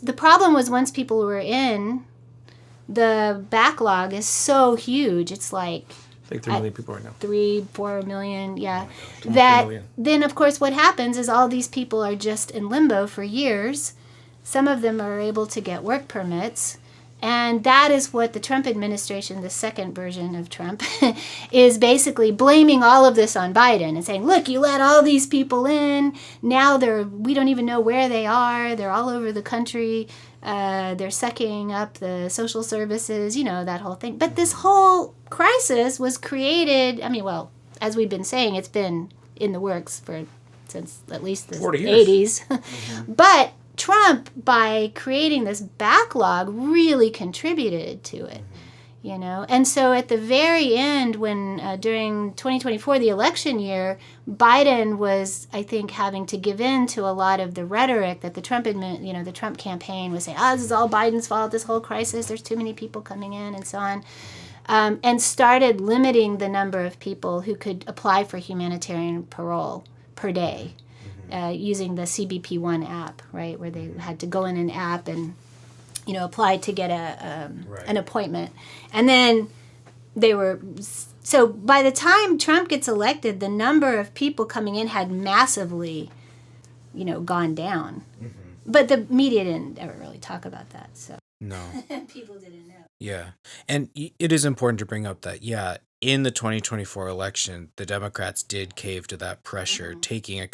people were in, the backlog is so huge. It's like 3 million people right now. 3-4 million, yeah. That then, of course, what happens is all these people are just in limbo for years. Some of them are able to get work permits. And that is what the Trump administration, the second version of Trump, is basically blaming all of this on Biden and saying, look, you let all these people in. Now we don't even know where they are. They're all over the country. They're sucking up the social services, that whole thing. But this whole crisis was created, as we've been saying, it's been in the works since at least the 80s. But Trump, by creating this backlog, really contributed to it, And so at the very end, when during 2024, the election year, Biden was, I think, having to give in to a lot of the rhetoric that the Trump campaign was saying, this is all Biden's fault, this whole crisis, there's too many people coming in, and so on, and started limiting the number of people who could apply for humanitarian parole per day. Using the CBP1 app, right, where they had to go in an app and, apply to get an appointment. And then so by the time Trump gets elected, the number of people coming in had massively, gone down. But the media didn't ever really talk about that, so. No. People didn't know. Yeah. And it is important to bring up that, in the 2024 election, the Democrats did cave to that pressure, taking on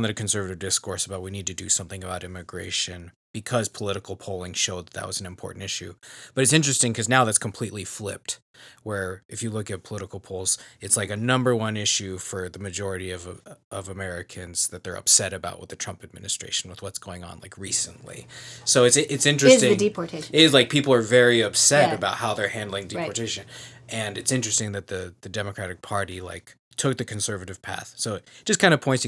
the conservative discourse about we need to do something about immigration because political polling showed that was an important issue. But it's interesting because now that's completely flipped, where if you look at political polls, it's like a number one issue for the majority of Americans that they're upset about with the Trump administration, with what's going on like recently. So it's interesting. Is the deportation. It is like people are very upset about how they're handling deportation. Right. And it's interesting that the Democratic Party took the conservative path. So it just kind of points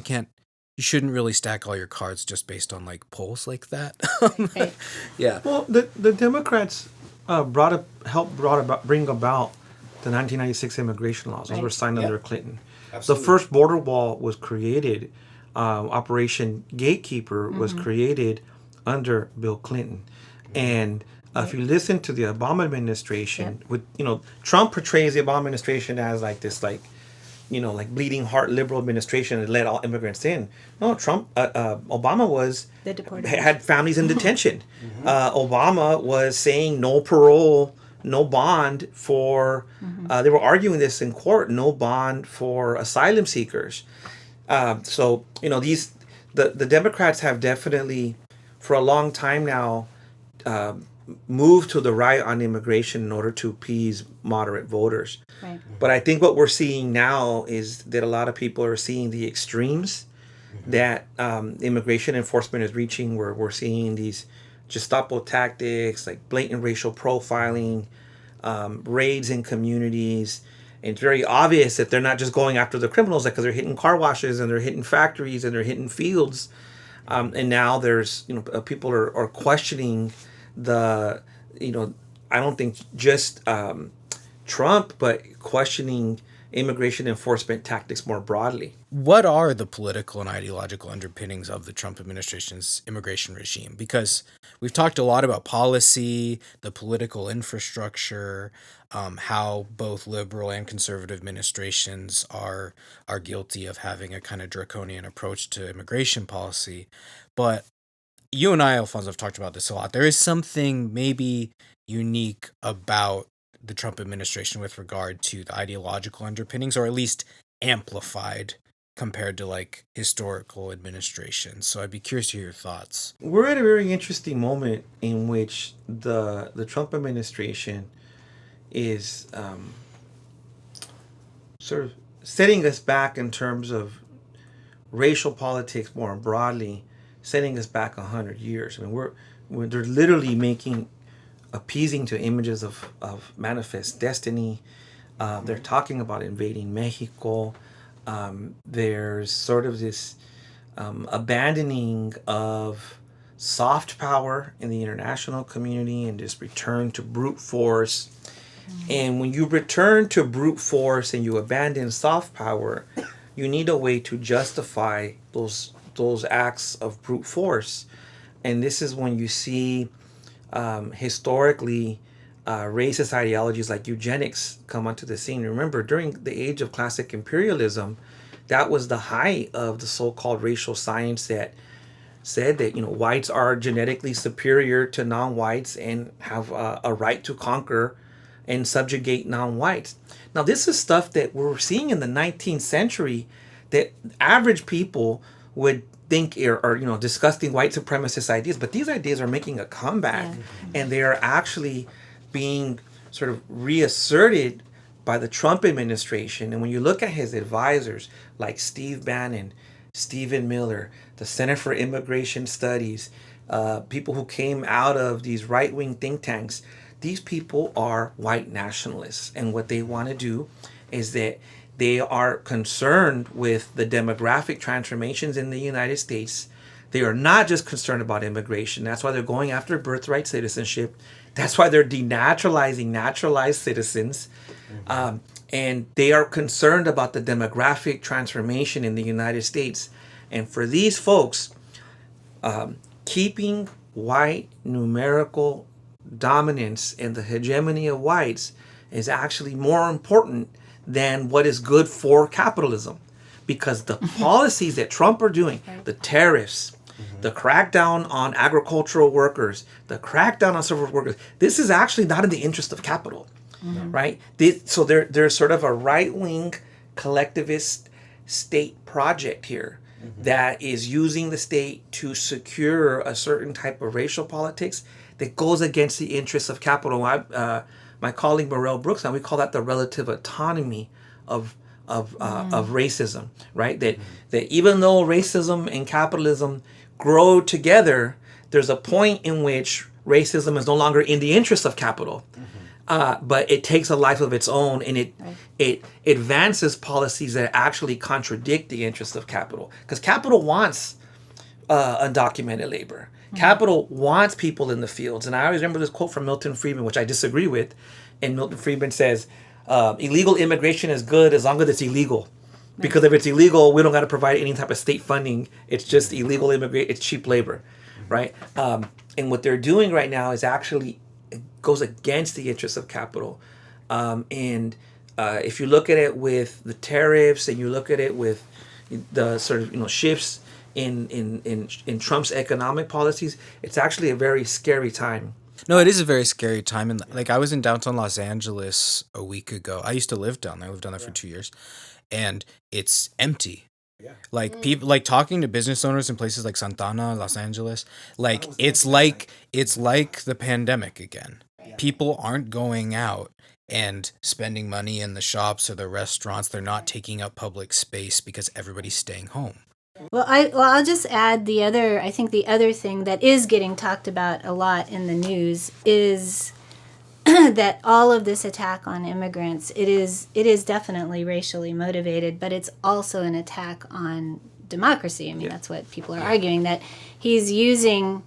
you shouldn't really stack all your cards just based on polls like that. Right. Yeah. Well, the Democrats bring about the 1996 immigration laws. Those were signed under Clinton. Absolutely. The first border wall was created. Operation Gatekeeper was created under Bill Clinton, and If you listen to the Obama administration, with Trump portrays the Obama administration as like this, like bleeding heart liberal administration that let all immigrants in. No, Obama had families in detention. Obama was saying no parole, no bond for. They were arguing this in court: no bond for asylum seekers. So the Democrats have definitely, for a long time now, moved to the right on immigration in order to appease moderate voters. Right. But I think what we're seeing now is that a lot of people are seeing the extremes that immigration enforcement is reaching, where we're seeing these Gestapo tactics like blatant racial profiling, raids in communities. And it's very obvious that they're not just going after the criminals, because they're hitting car washes and they're hitting factories and they're hitting fields. And now there's, people are questioning I don't think just Trump, but questioning immigration enforcement tactics more broadly. What are the political and ideological underpinnings of the Trump administration's immigration regime? Because we've talked a lot about policy, the political infrastructure, how both liberal and conservative administrations are guilty of having a kind of draconian approach to immigration policy. But you and I, Alfonso, have talked about this a lot. There is something maybe unique about the Trump administration with regard to the ideological underpinnings, or at least amplified compared to like historical administrations. So I'd be curious to hear your thoughts. We're at a very interesting moment in which the Trump administration is sort of setting us back in terms of racial politics more broadly, setting us back 100 years. I mean, they're literally appeasing to images of manifest destiny. They're talking about invading Mexico. There's sort of this abandoning of soft power in the international community and this return to brute force. And when you return to brute force and you abandon soft power, you need a way to justify those acts of brute force. And this is when you see historically racist ideologies like eugenics come onto the scene. Remember, during the age of classic imperialism, that was the height of the so-called racial science that said that whites are genetically superior to non-whites and have a right to conquer and subjugate non-whites. Now, this is stuff that we're seeing in the 19th century that average people would think are disgusting white supremacist ideas, but these ideas are making a comeback, and they are actually being sort of reasserted by the Trump administration. And when you look at his advisors like Steve Bannon, Stephen Miller, the Center for Immigration Studies, people who came out of these right-wing think tanks, these people are white nationalists, and what they want to do is that they are concerned with the demographic transformations in the United States. They are not just concerned about immigration. That's why they're going after birthright citizenship. That's why they're denaturalizing naturalized citizens. And they are concerned about the demographic transformation in the United States. And for these folks, keeping white numerical dominance and the hegemony of whites is actually more important than what is good for capitalism, because the policies that Trump are doing, the tariffs, the crackdown on agricultural workers, the crackdown on service workers, this is actually not in the interest of capital, right? So there's sort of a right-wing collectivist state project here that is using the state to secure a certain type of racial politics that goes against the interests of capital. My colleague Morel Brooks, and we call that the relative autonomy of racism, right? That even though racism and capitalism grow together, there's a point in which racism is no longer in the interest of capital, but it takes a life of its own, and it advances policies that actually contradict the interests of capital, because capital wants undocumented labor. Capital wants people in the fields. And I always remember this quote from Milton Friedman, which I disagree with. And Milton Friedman says, illegal immigration is good as long as it's illegal. Because if it's illegal, we don't got to provide any type of state funding. It's just illegal immigration. It's cheap labor, right? And what they're doing right now is actually goes against the interests of capital. And if you look at it with the tariffs and you look at it with the sort of shifts in Trump's economic policies, it's actually a very scary time. No, it is a very scary time. And like I was in downtown Los Angeles a week ago. I used to live down there. I lived down there for 2 years. And it's empty. Like people, like talking to business owners in places like Santana, Los Angeles, like it's like the pandemic again. People aren't going out and spending money in the shops or the restaurants. They're not taking up public space because everybody's staying home. Well, I'll just add the other thing that is getting talked about a lot in the news is that all of this attack on immigrants, it is definitely racially motivated, but it's also an attack on democracy. I mean, that's what people are arguing, that he's using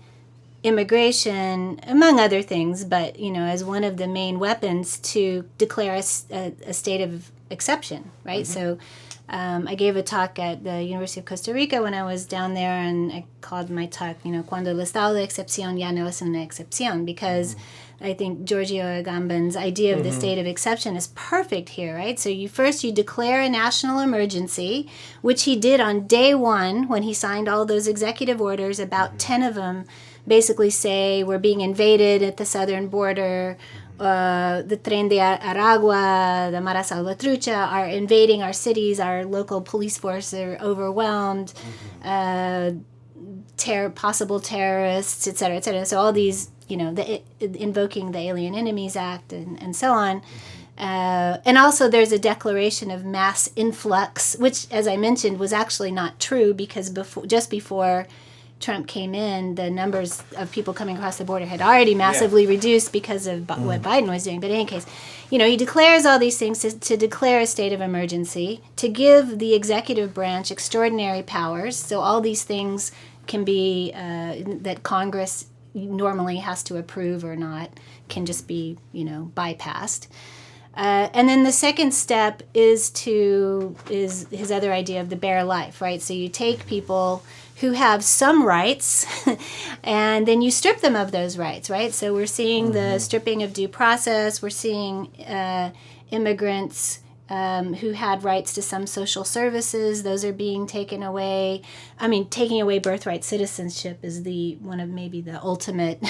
immigration, among other things, but, as one of the main weapons to declare a state of exception, right? So I gave a talk at the University of Costa Rica when I was down there, and I called my talk, Cuando el estado de excepción ya no es una excepción, because I think Giorgio Agamben's idea of the state of exception is perfect here, right? So you declare a national emergency, which he did on day one when he signed all those executive orders. About 10 of them basically say we're being invaded at the southern border. The Tren de Aragua, the Mara Salvatrucha are invading our cities. Our local police force are overwhelmed. Possible terrorists, et cetera, et cetera. So all these, invoking the Alien Enemies Act and so on. And also there's a declaration of mass influx, which, as I mentioned, was actually not true because just before Trump came in, the numbers of people coming across the border had already massively reduced because of what Biden was doing. But in any case, he declares all these things to declare a state of emergency, to give the executive branch extraordinary powers. So all these things can be that Congress normally has to approve or not, can just be, bypassed. And then the second step is his other idea of the bare life, right? So you take people who have some rights and then you strip them of those rights, right? So we're seeing the stripping of due process. We're seeing immigrants who had rights to some social services. Those are being taken away. I mean, taking away birthright citizenship is one of maybe the ultimate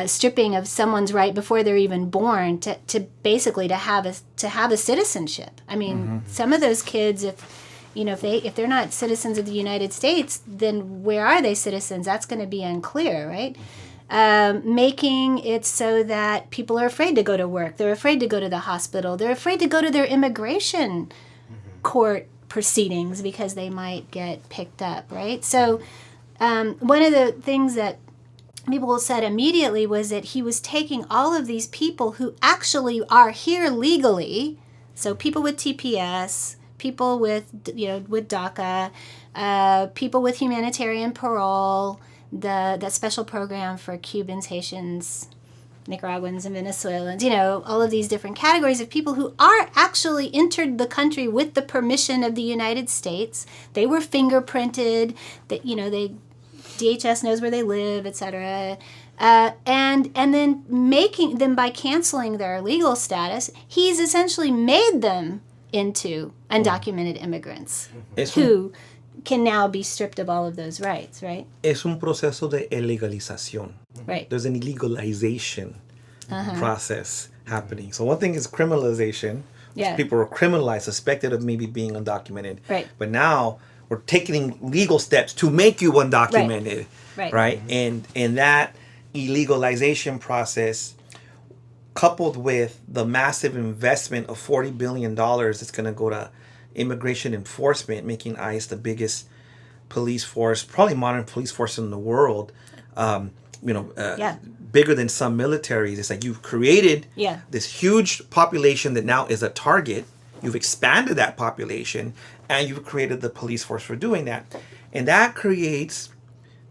stripping of someone's right before they're even born to basically to have a citizenship. I mean, some of those kids, if they're not citizens of the United States, then where are they citizens? That's going to be unclear, right? Making it so that people are afraid to go to work. They're afraid to go to the hospital. They're afraid to go to their immigration court proceedings because they might get picked up, right? So one of the things that people said immediately was that he was taking all of these people who actually are here legally, so people with TPS, people with DACA, people with humanitarian parole, that special program for Cubans, Haitians, Nicaraguans, and Venezuelans, all of these different categories of people who are actually entered the country with the permission of the United States. They were fingerprinted, that DHS knows where they live, etc. And then making them, by canceling their legal status, he's essentially made them into undocumented immigrants who can now be stripped of all of those rights, right? Es un proceso de illegalización. Right. There's an illegalization process happening. So one thing is criminalization, which people are criminalized, suspected of maybe being undocumented. Right. But now we're taking legal steps to make you undocumented. Right. And that illegalization process, coupled with the massive investment of $40 billion that's going to go to immigration enforcement, making ICE the biggest police force, probably modern police force in the world, bigger than some militaries. It's like you've created this huge population that now is a target. You've expanded that population, and you've created the police force for doing that. And that creates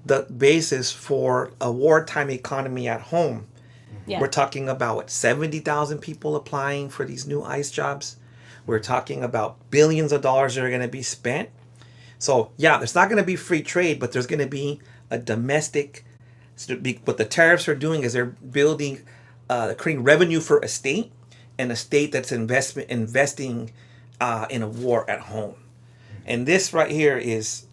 the basis for a wartime economy at home. Yeah. We're talking about 70,000 people applying for these new ICE jobs. We're talking about billions of dollars that are going to be spent. So, there's not going to be free trade, but there's going to be a domestic. What the tariffs are doing is they're building creating revenue for a state, and a state that's investing in a war at home. And this right here is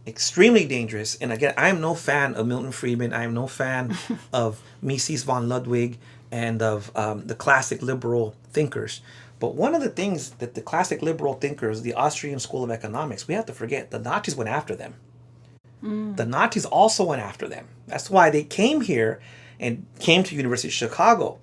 extremely dangerous. And again, I am no fan of Milton Friedman. I am no fan of Mises von Ludwig and of the classic liberal thinkers. But one of the things that the classic liberal thinkers, the Austrian School of Economics, we have to forget, the Nazis went after them. The Nazis also went after them. That's why they came here and came to University of Chicago.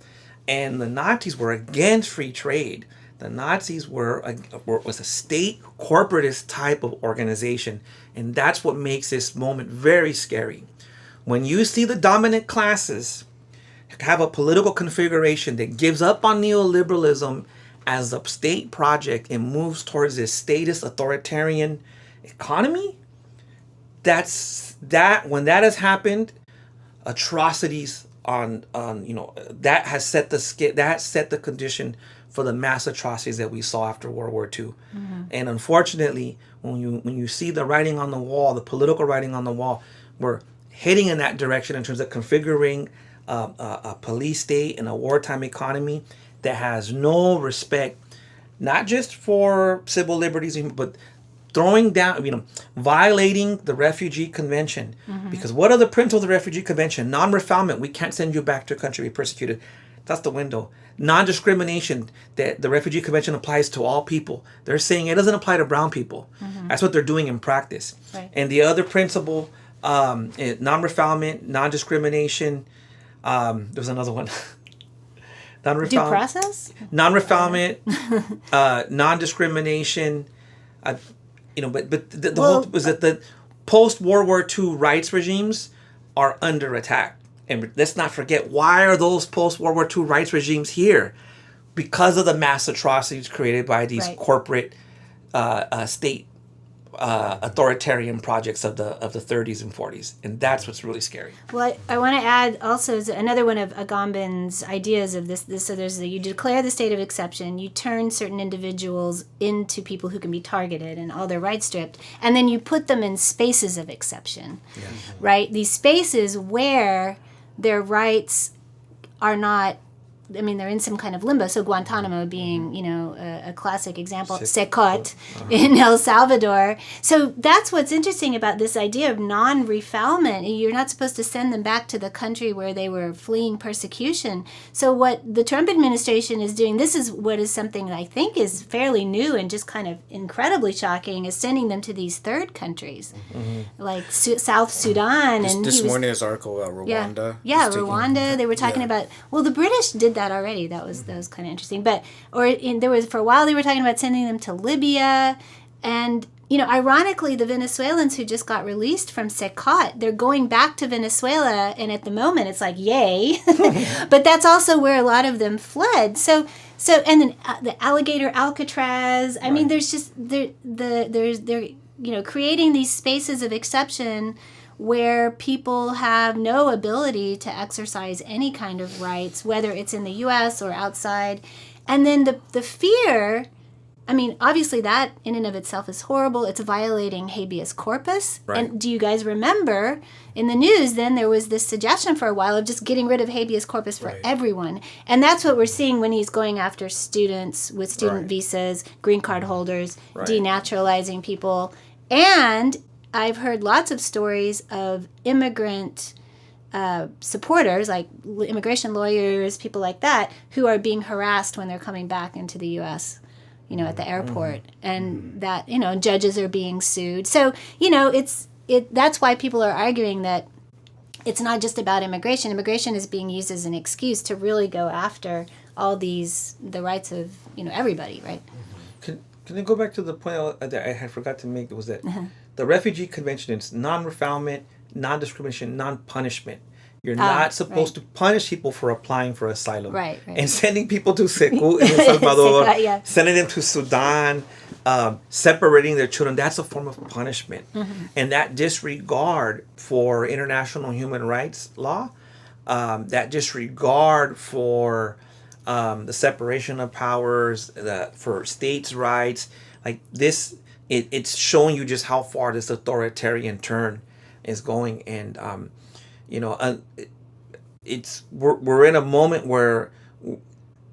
And the Nazis were against free trade. The Nazis was a state corporatist type of organization. And that's what makes this moment very scary. When you see the dominant classes have a political configuration that gives up on neoliberalism as a state project and moves towards this statist authoritarian economy, when that has happened, atrocities that has set the condition for the mass atrocities that we saw after World War II. And unfortunately, when you see the writing on the wall, the political writing on the wall, we're heading in that direction in terms of configuring a police state and a wartime economy that has no respect, not just for civil liberties, but throwing down, violating the Refugee Convention. Because what are the principles of the Refugee Convention? Non-refoulement. We can't send you back to a country to be persecuted. That's the window. Non-discrimination. That the Refugee Convention applies to all people. They're saying it doesn't apply to brown people. That's what they're doing in practice. Right. And the other principle, non-refoulement, non-discrimination. There's another one. Due process? Non-refoulement, non-discrimination. But the whole was that the post-World War II rights regimes are under attack. And let's not forget, why are those post-World War II rights regimes here? Because of the mass atrocities created by these corporate state authoritarian projects of the 30s and 40s. And that's what's really scary. Well, I want to add also another one of Agamben's ideas of this. So you declare the state of exception, you turn certain individuals into people who can be targeted and all their rights stripped, and then you put them in spaces of exception, right? These spaces where their rights are not, they're in some kind of limbo. So Guantanamo being, a classic example. Chilcote in El Salvador. So that's what's interesting about this idea of non-refoulement. You're not supposed to send them back to the country where they were fleeing persecution. So what the Trump administration is doing, this is what is something that I think is fairly new and just kind of incredibly shocking, is sending them to these third countries, like South Sudan. This morning is an article about Rwanda. Yeah, Rwanda. They were talking about, well, the British did that already. That was kind of interesting. But there was, for a while, they were talking about sending them to Libya, and ironically, the Venezuelans who just got released from Chilcote, they're going back to Venezuela, and at the moment it's like yay, but that's also where a lot of them fled. So and then the alligator Alcatraz. I mean, there's just they're creating these spaces of exception where people have no ability to exercise any kind of rights, whether it's in the U.S. or outside. And then the fear, obviously that in and of itself is horrible. It's violating habeas corpus. Right. And do you guys remember in the news then there was this suggestion for a while of just getting rid of habeas corpus for everyone. And that's what we're seeing when he's going after students with student visas, green card holders, denaturalizing people. And I've heard lots of stories of immigrant supporters, like immigration lawyers, people like that, who are being harassed when they're coming back into the U.S., at the airport. And that, judges are being sued. So, that's why people are arguing that it's not just about immigration. Immigration is being used as an excuse to really go after all the rights of, everybody, right? Can I go back to the point that I had forgot to make? Was that the Refugee Convention is non-refoulement, non-discrimination, non-punishment. You're not supposed to punish people for applying for asylum. Right. And sending people to Chilcote in El Salvador, sending them to Sudan, separating their children, that's a form of punishment. And that disregard for international human rights law, that disregard for the separation of powers, for states' rights, like this, it's showing you just how far this authoritarian turn is going. And we're in a moment where,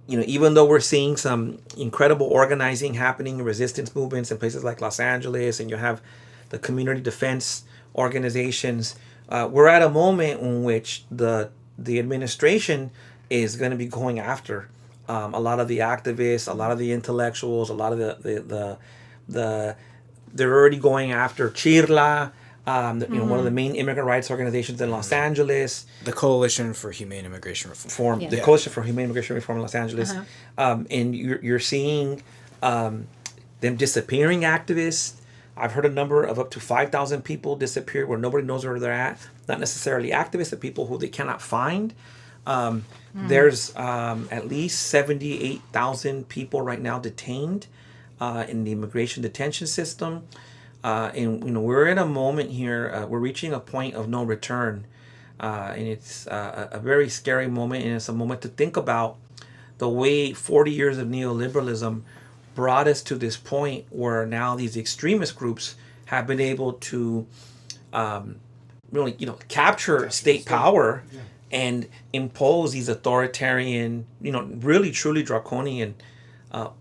even though we're seeing some incredible organizing happening, resistance movements in places like Los Angeles, and you have the community defense organizations, we're at a moment in which the administration is going to be going after a lot of the activists, a lot of the intellectuals, a lot of the they're already going after Chirla, one of the main immigrant rights organizations in Los Angeles. The Coalition for Humane Immigration Reform. The Coalition for Humane Immigration Reform in Los Angeles. And you're seeing them disappearing activists. I've heard a number of up to 5,000 people disappear where nobody knows where they're at. Not necessarily activists, but people who they cannot find. There's at least 78,000 people right now detained in the immigration detention system. And we're in a moment here. We're reaching a point of no return, and it's a very scary moment. And it's a moment to think about the way 40 years of neoliberalism brought us to this point where now these extremist groups have been able to really, capture state power and impose these authoritarian, really truly draconian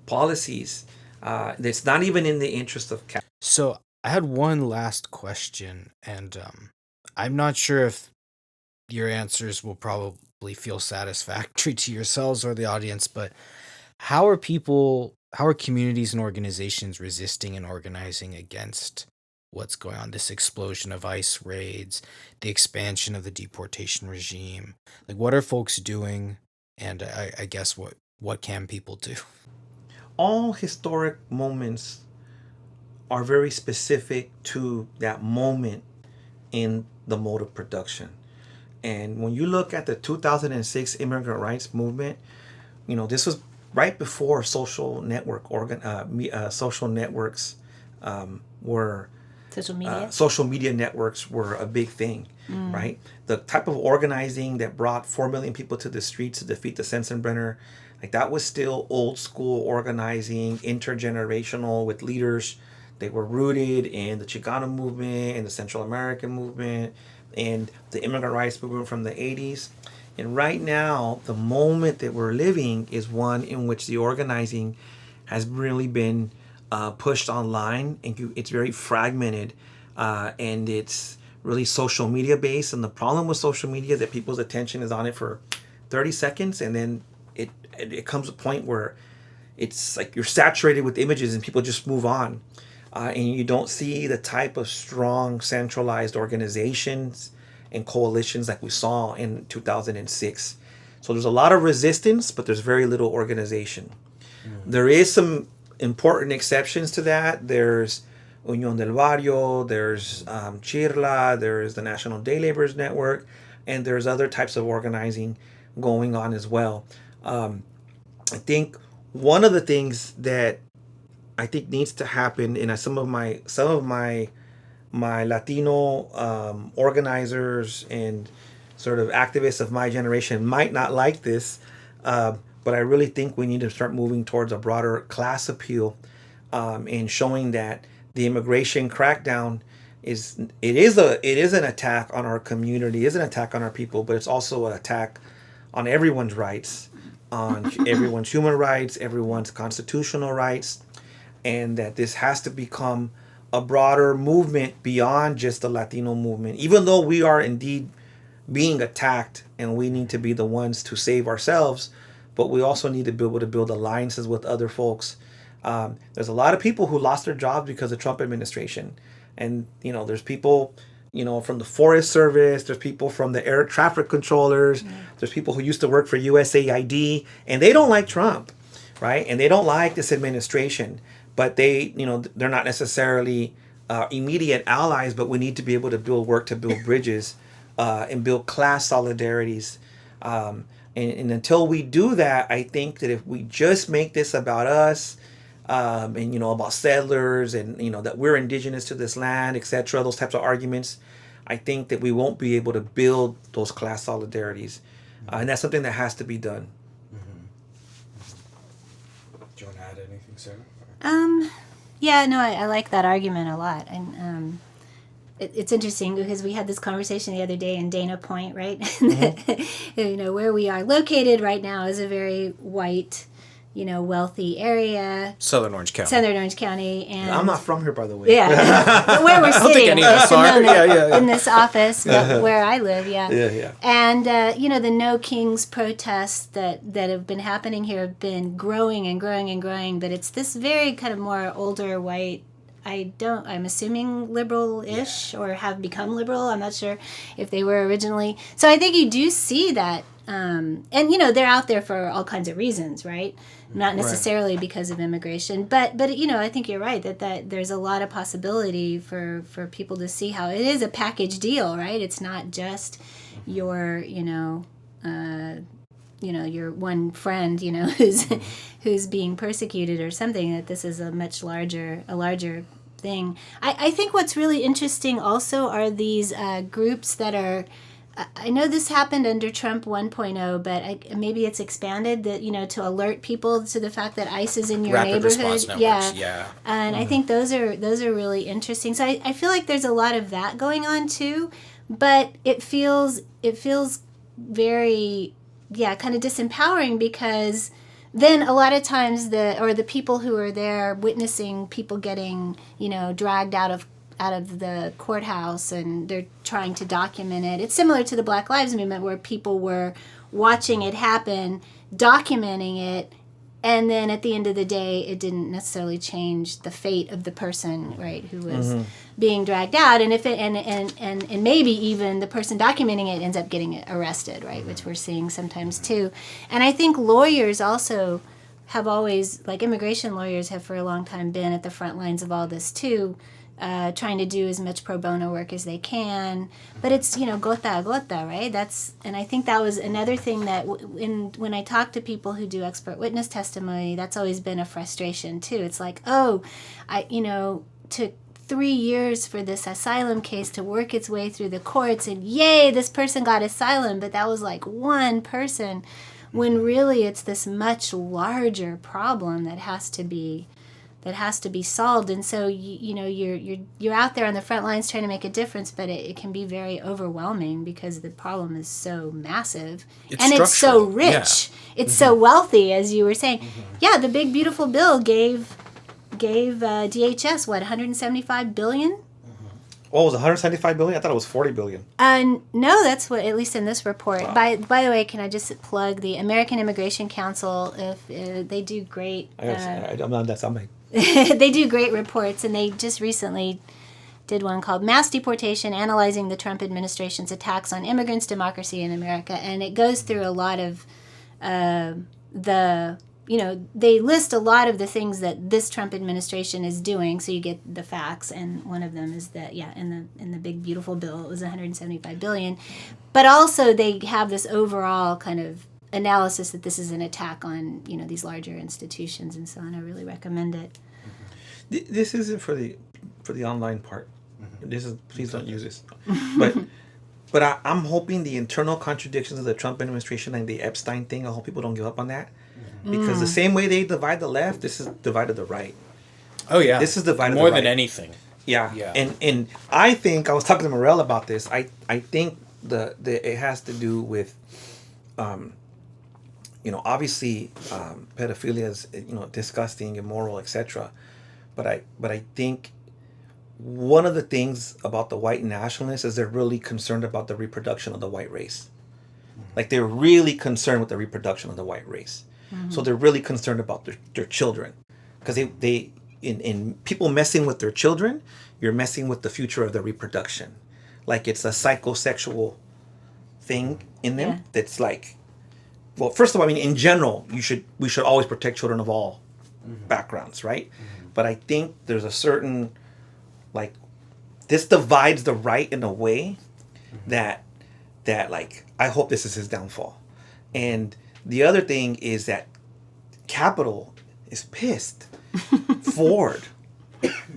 policies. That's not even in the interest of So I had one last question, and I'm not sure if your answers will probably feel satisfactory to yourselves or the audience, but how are communities and organizations resisting and organizing against what's going on, this explosion of ICE raids, the expansion of the deportation regime? Like, what are folks doing? And I guess what can people do? All historic moments are very specific to that moment in the mode of production. And when you look at the 2006 immigrant rights movement, this was right before social networks were social media networks were a big thing, right? The type of organizing that brought 4 million people to the streets to defeat the Sensenbrenner, like that was still old school organizing, intergenerational, with leaders. They were rooted in the Chicano movement and the Central American movement and the immigrant rights movement from the 80s. And right now, the moment that we're living is one in which the organizing has really been pushed online, and it's very fragmented, and it's really social media based. And the problem with social media that people's attention is on it for 30 seconds, and then it comes to a point where it's like you're saturated with images and people just move on. And you don't see the type of strong centralized organizations and coalitions like we saw in 2006. So there's a lot of resistance, but there's very little organization. There is some important exceptions to that. There's Unión del Barrio, there's Chirla, there's the National Day Laborers Network, and there's other types of organizing going on as well. I think one of the things that I think needs to happen, and some of my Latino organizers and sort of activists of my generation might not like this, but I really think we need to start moving towards a broader class appeal, and showing that the immigration crackdown is an attack on our community, is an attack on our people, but it's also an attack on everyone's rights, on everyone's human rights, everyone's constitutional rights. And that this has to become a broader movement beyond just the Latino movement, even though we are indeed being attacked and we need to be the ones to save ourselves, but we also need to be able to build alliances with other folks. There's a lot of people who lost their jobs because of the Trump administration. And, there's people, from the Forest Service, there's people from the air traffic controllers, there's people who used to work for USAID, and they don't like Trump, right? And they don't like this administration. But they're not necessarily immediate allies, but we need to be able to build bridges, and build class solidarities. And until we do that, I think that if we just make this about us, and, about settlers and, that we're indigenous to this land, etc., those types of arguments, I think that we won't be able to build those class solidarities. And that's something that has to be done. Do you want to add anything, Sarah? Yeah, no, I like that argument a lot. And it's interesting because we had this conversation the other day in Dana Point, right? Mm-hmm. Where we are located right now is a very white, wealthy area. Southern Orange County. And I'm not from here, by the way. Yeah, but where we're sitting think any of us are. in this office, but where I live, Yeah. And the No Kings protests that have been happening here have been growing and growing and growing. But it's this very kind of more older white. I'm assuming liberal-ish or have become liberal. I'm not sure if they were originally. So I think you do see that. And, they're out there for all kinds of reasons, right? Not necessarily because of immigration. But I think you're right that there's a lot of possibility for people to see how it is a package deal, right? It's not just your, your one friend, who's being persecuted or something, that this is a much larger thing. I think what's really interesting also are these groups that are, I know this happened under Trump 1.0, but maybe it's expanded that, to alert people to the fact that ICE is in your Rapid neighborhood. response networks, yeah. And I think those are really interesting. So I feel like there's a lot of that going on too, but it feels very, kind of disempowering, because then a lot of times the people who are there witnessing people getting, dragged out of the courthouse, and they're trying to document it. It's similar to the Black Lives Movement, where people were watching it happen, documenting it, and then at the end of the day, it didn't necessarily change the fate of the person, right, who was being dragged out. And if it and maybe even the person documenting it ends up getting arrested, right, which we're seeing sometimes too. And I think lawyers also have always, like immigration lawyers have for a long time been at the front lines of all this too. Trying to do as much pro bono work as they can, but it's gota a gota, right? And I think that was another thing that when I talk to people who do expert witness testimony, that's always been a frustration too. It's like, took 3 years for this asylum case to work its way through the courts, and yay, this person got asylum, but that was like one person, when really it's this much larger problem that has to be solved. And so you're out there on the front lines trying to make a difference, but it can be very overwhelming because the problem is so massive. It's so rich. Yeah. It's so wealthy, as you were saying. Yeah, the big beautiful bill gave DHS $175 billion. Oh, it was 175 billion? I thought it was 40 billion. No, that's what, at least in this report. Wow. By the way, can I just plug the American Immigration Council? If they do great. I'm on that something. They do great reports, and they just recently did one called Mass Deportation, Analyzing the Trump Administration's Attacks on Immigrants, Democracy in America. And it goes through a lot of they list a lot of the things that this Trump administration is doing, so you get the facts. And one of them is that, in the big beautiful bill, it was $175 billion. But also they have this overall kind of analysis that this is an attack on these larger institutions and so on. I really recommend it. This isn't for the online part. This is, please don't use this. But I'm hoping the internal contradictions of the Trump administration and the Epstein thing, I hope people don't give up on that, because the same way they divide the left, this is divided the right. Oh yeah, this is divided more the right. than anything. Yeah. And I think I was talking to Morel about this. I think it has to do with obviously, pedophilia is, disgusting, immoral, etc. But I think one of the things about the white nationalists is they're really concerned about the reproduction of the white race. Like, they're really concerned with the reproduction of the white race. So they're really concerned about their children, because they in people messing with their children, you're messing with the future of their reproduction. Like, it's a psychosexual thing in them that's like. Well, first of all, I mean, in general, we should always protect children of all backgrounds, right? But I think there's a certain, like, this divides the right in a way that like, I hope this is his downfall. And the other thing is that Capitol is pissed. Ford,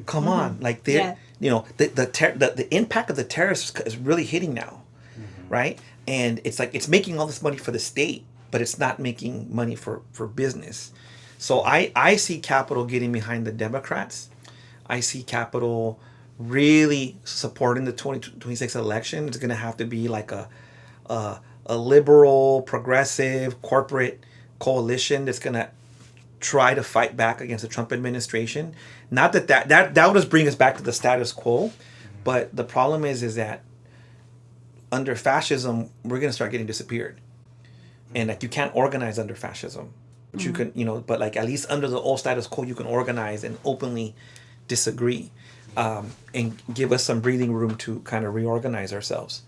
come on, like the impact of the terrorists is really hitting now, right? And it's like, it's making all this money for the state, but it's not making money for business. So I see Capitol getting behind the Democrats. I see Capitol really supporting the 2026 election, it's going to have to be like a liberal, progressive, corporate coalition that's going to try to fight back against the Trump administration. Not that would just bring us back to the status quo, but the problem is that under fascism, we're going to start getting disappeared. And like, you can't organize under fascism, but you can, but like, at least under the old status quo, you can organize and openly disagree, and give us some breathing room to kind of reorganize ourselves.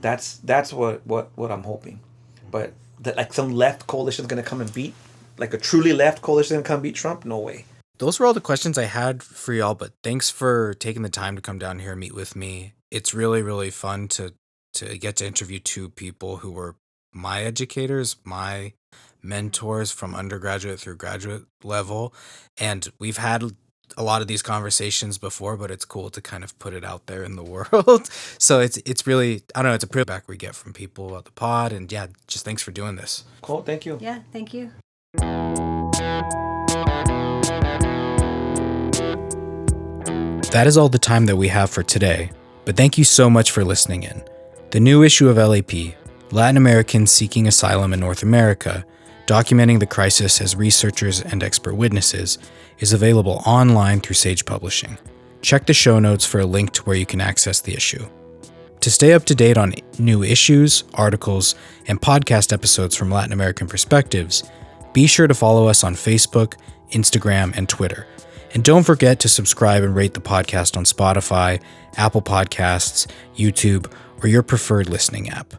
That's what I'm hoping. But that like some left coalition is going to come and beat, like a truly left coalition going to come beat Trump? No way. Those were all the questions I had for y'all, but thanks for taking the time to come down here and meet with me. It's really, really fun to get to interview two people who were my educators, my mentors from undergraduate through graduate level. And we've had a lot of these conversations before, but it's cool to kind of put it out there in the world. So it's really, I don't know, it's a privilege we get from people about the pod. And yeah, just thanks for doing this. Cool. Thank you. Yeah, thank you. That is all the time that we have for today, but thank you so much for listening in. The new issue of LAP, Latin Americans Seeking Asylum in North America, documenting the crisis as researchers and expert witnesses, is available online through Sage Publishing. Check the show notes for a link to where you can access the issue. To stay up to date on new issues, articles, and podcast episodes from Latin American perspectives, be sure to follow us on Facebook, Instagram, and Twitter. And don't forget to subscribe and rate the podcast on Spotify, Apple Podcasts, YouTube, or your preferred listening app.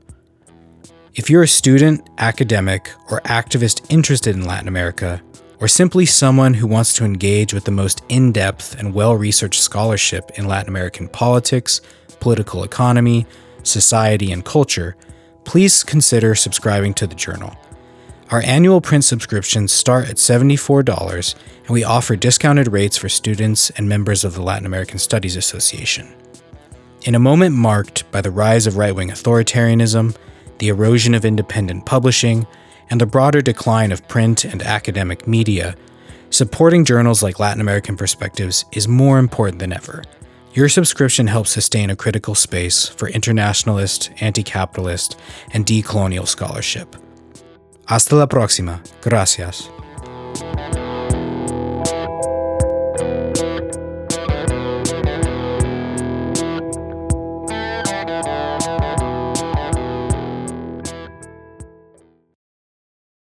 If you're a student, academic, or activist interested in Latin America, or simply someone who wants to engage with the most in-depth and well-researched scholarship in Latin American politics, political economy, society, and culture, please consider subscribing to the journal. Our annual print subscriptions start at $74, and we offer discounted rates for students and members of the Latin American Studies Association. In a moment marked by the rise of right-wing authoritarianism, the erosion of independent publishing, and the broader decline of print and academic media, supporting journals like Latin American Perspectives is more important than ever. Your subscription helps sustain a critical space for internationalist, anti-capitalist, and decolonial scholarship. Hasta la próxima. Gracias.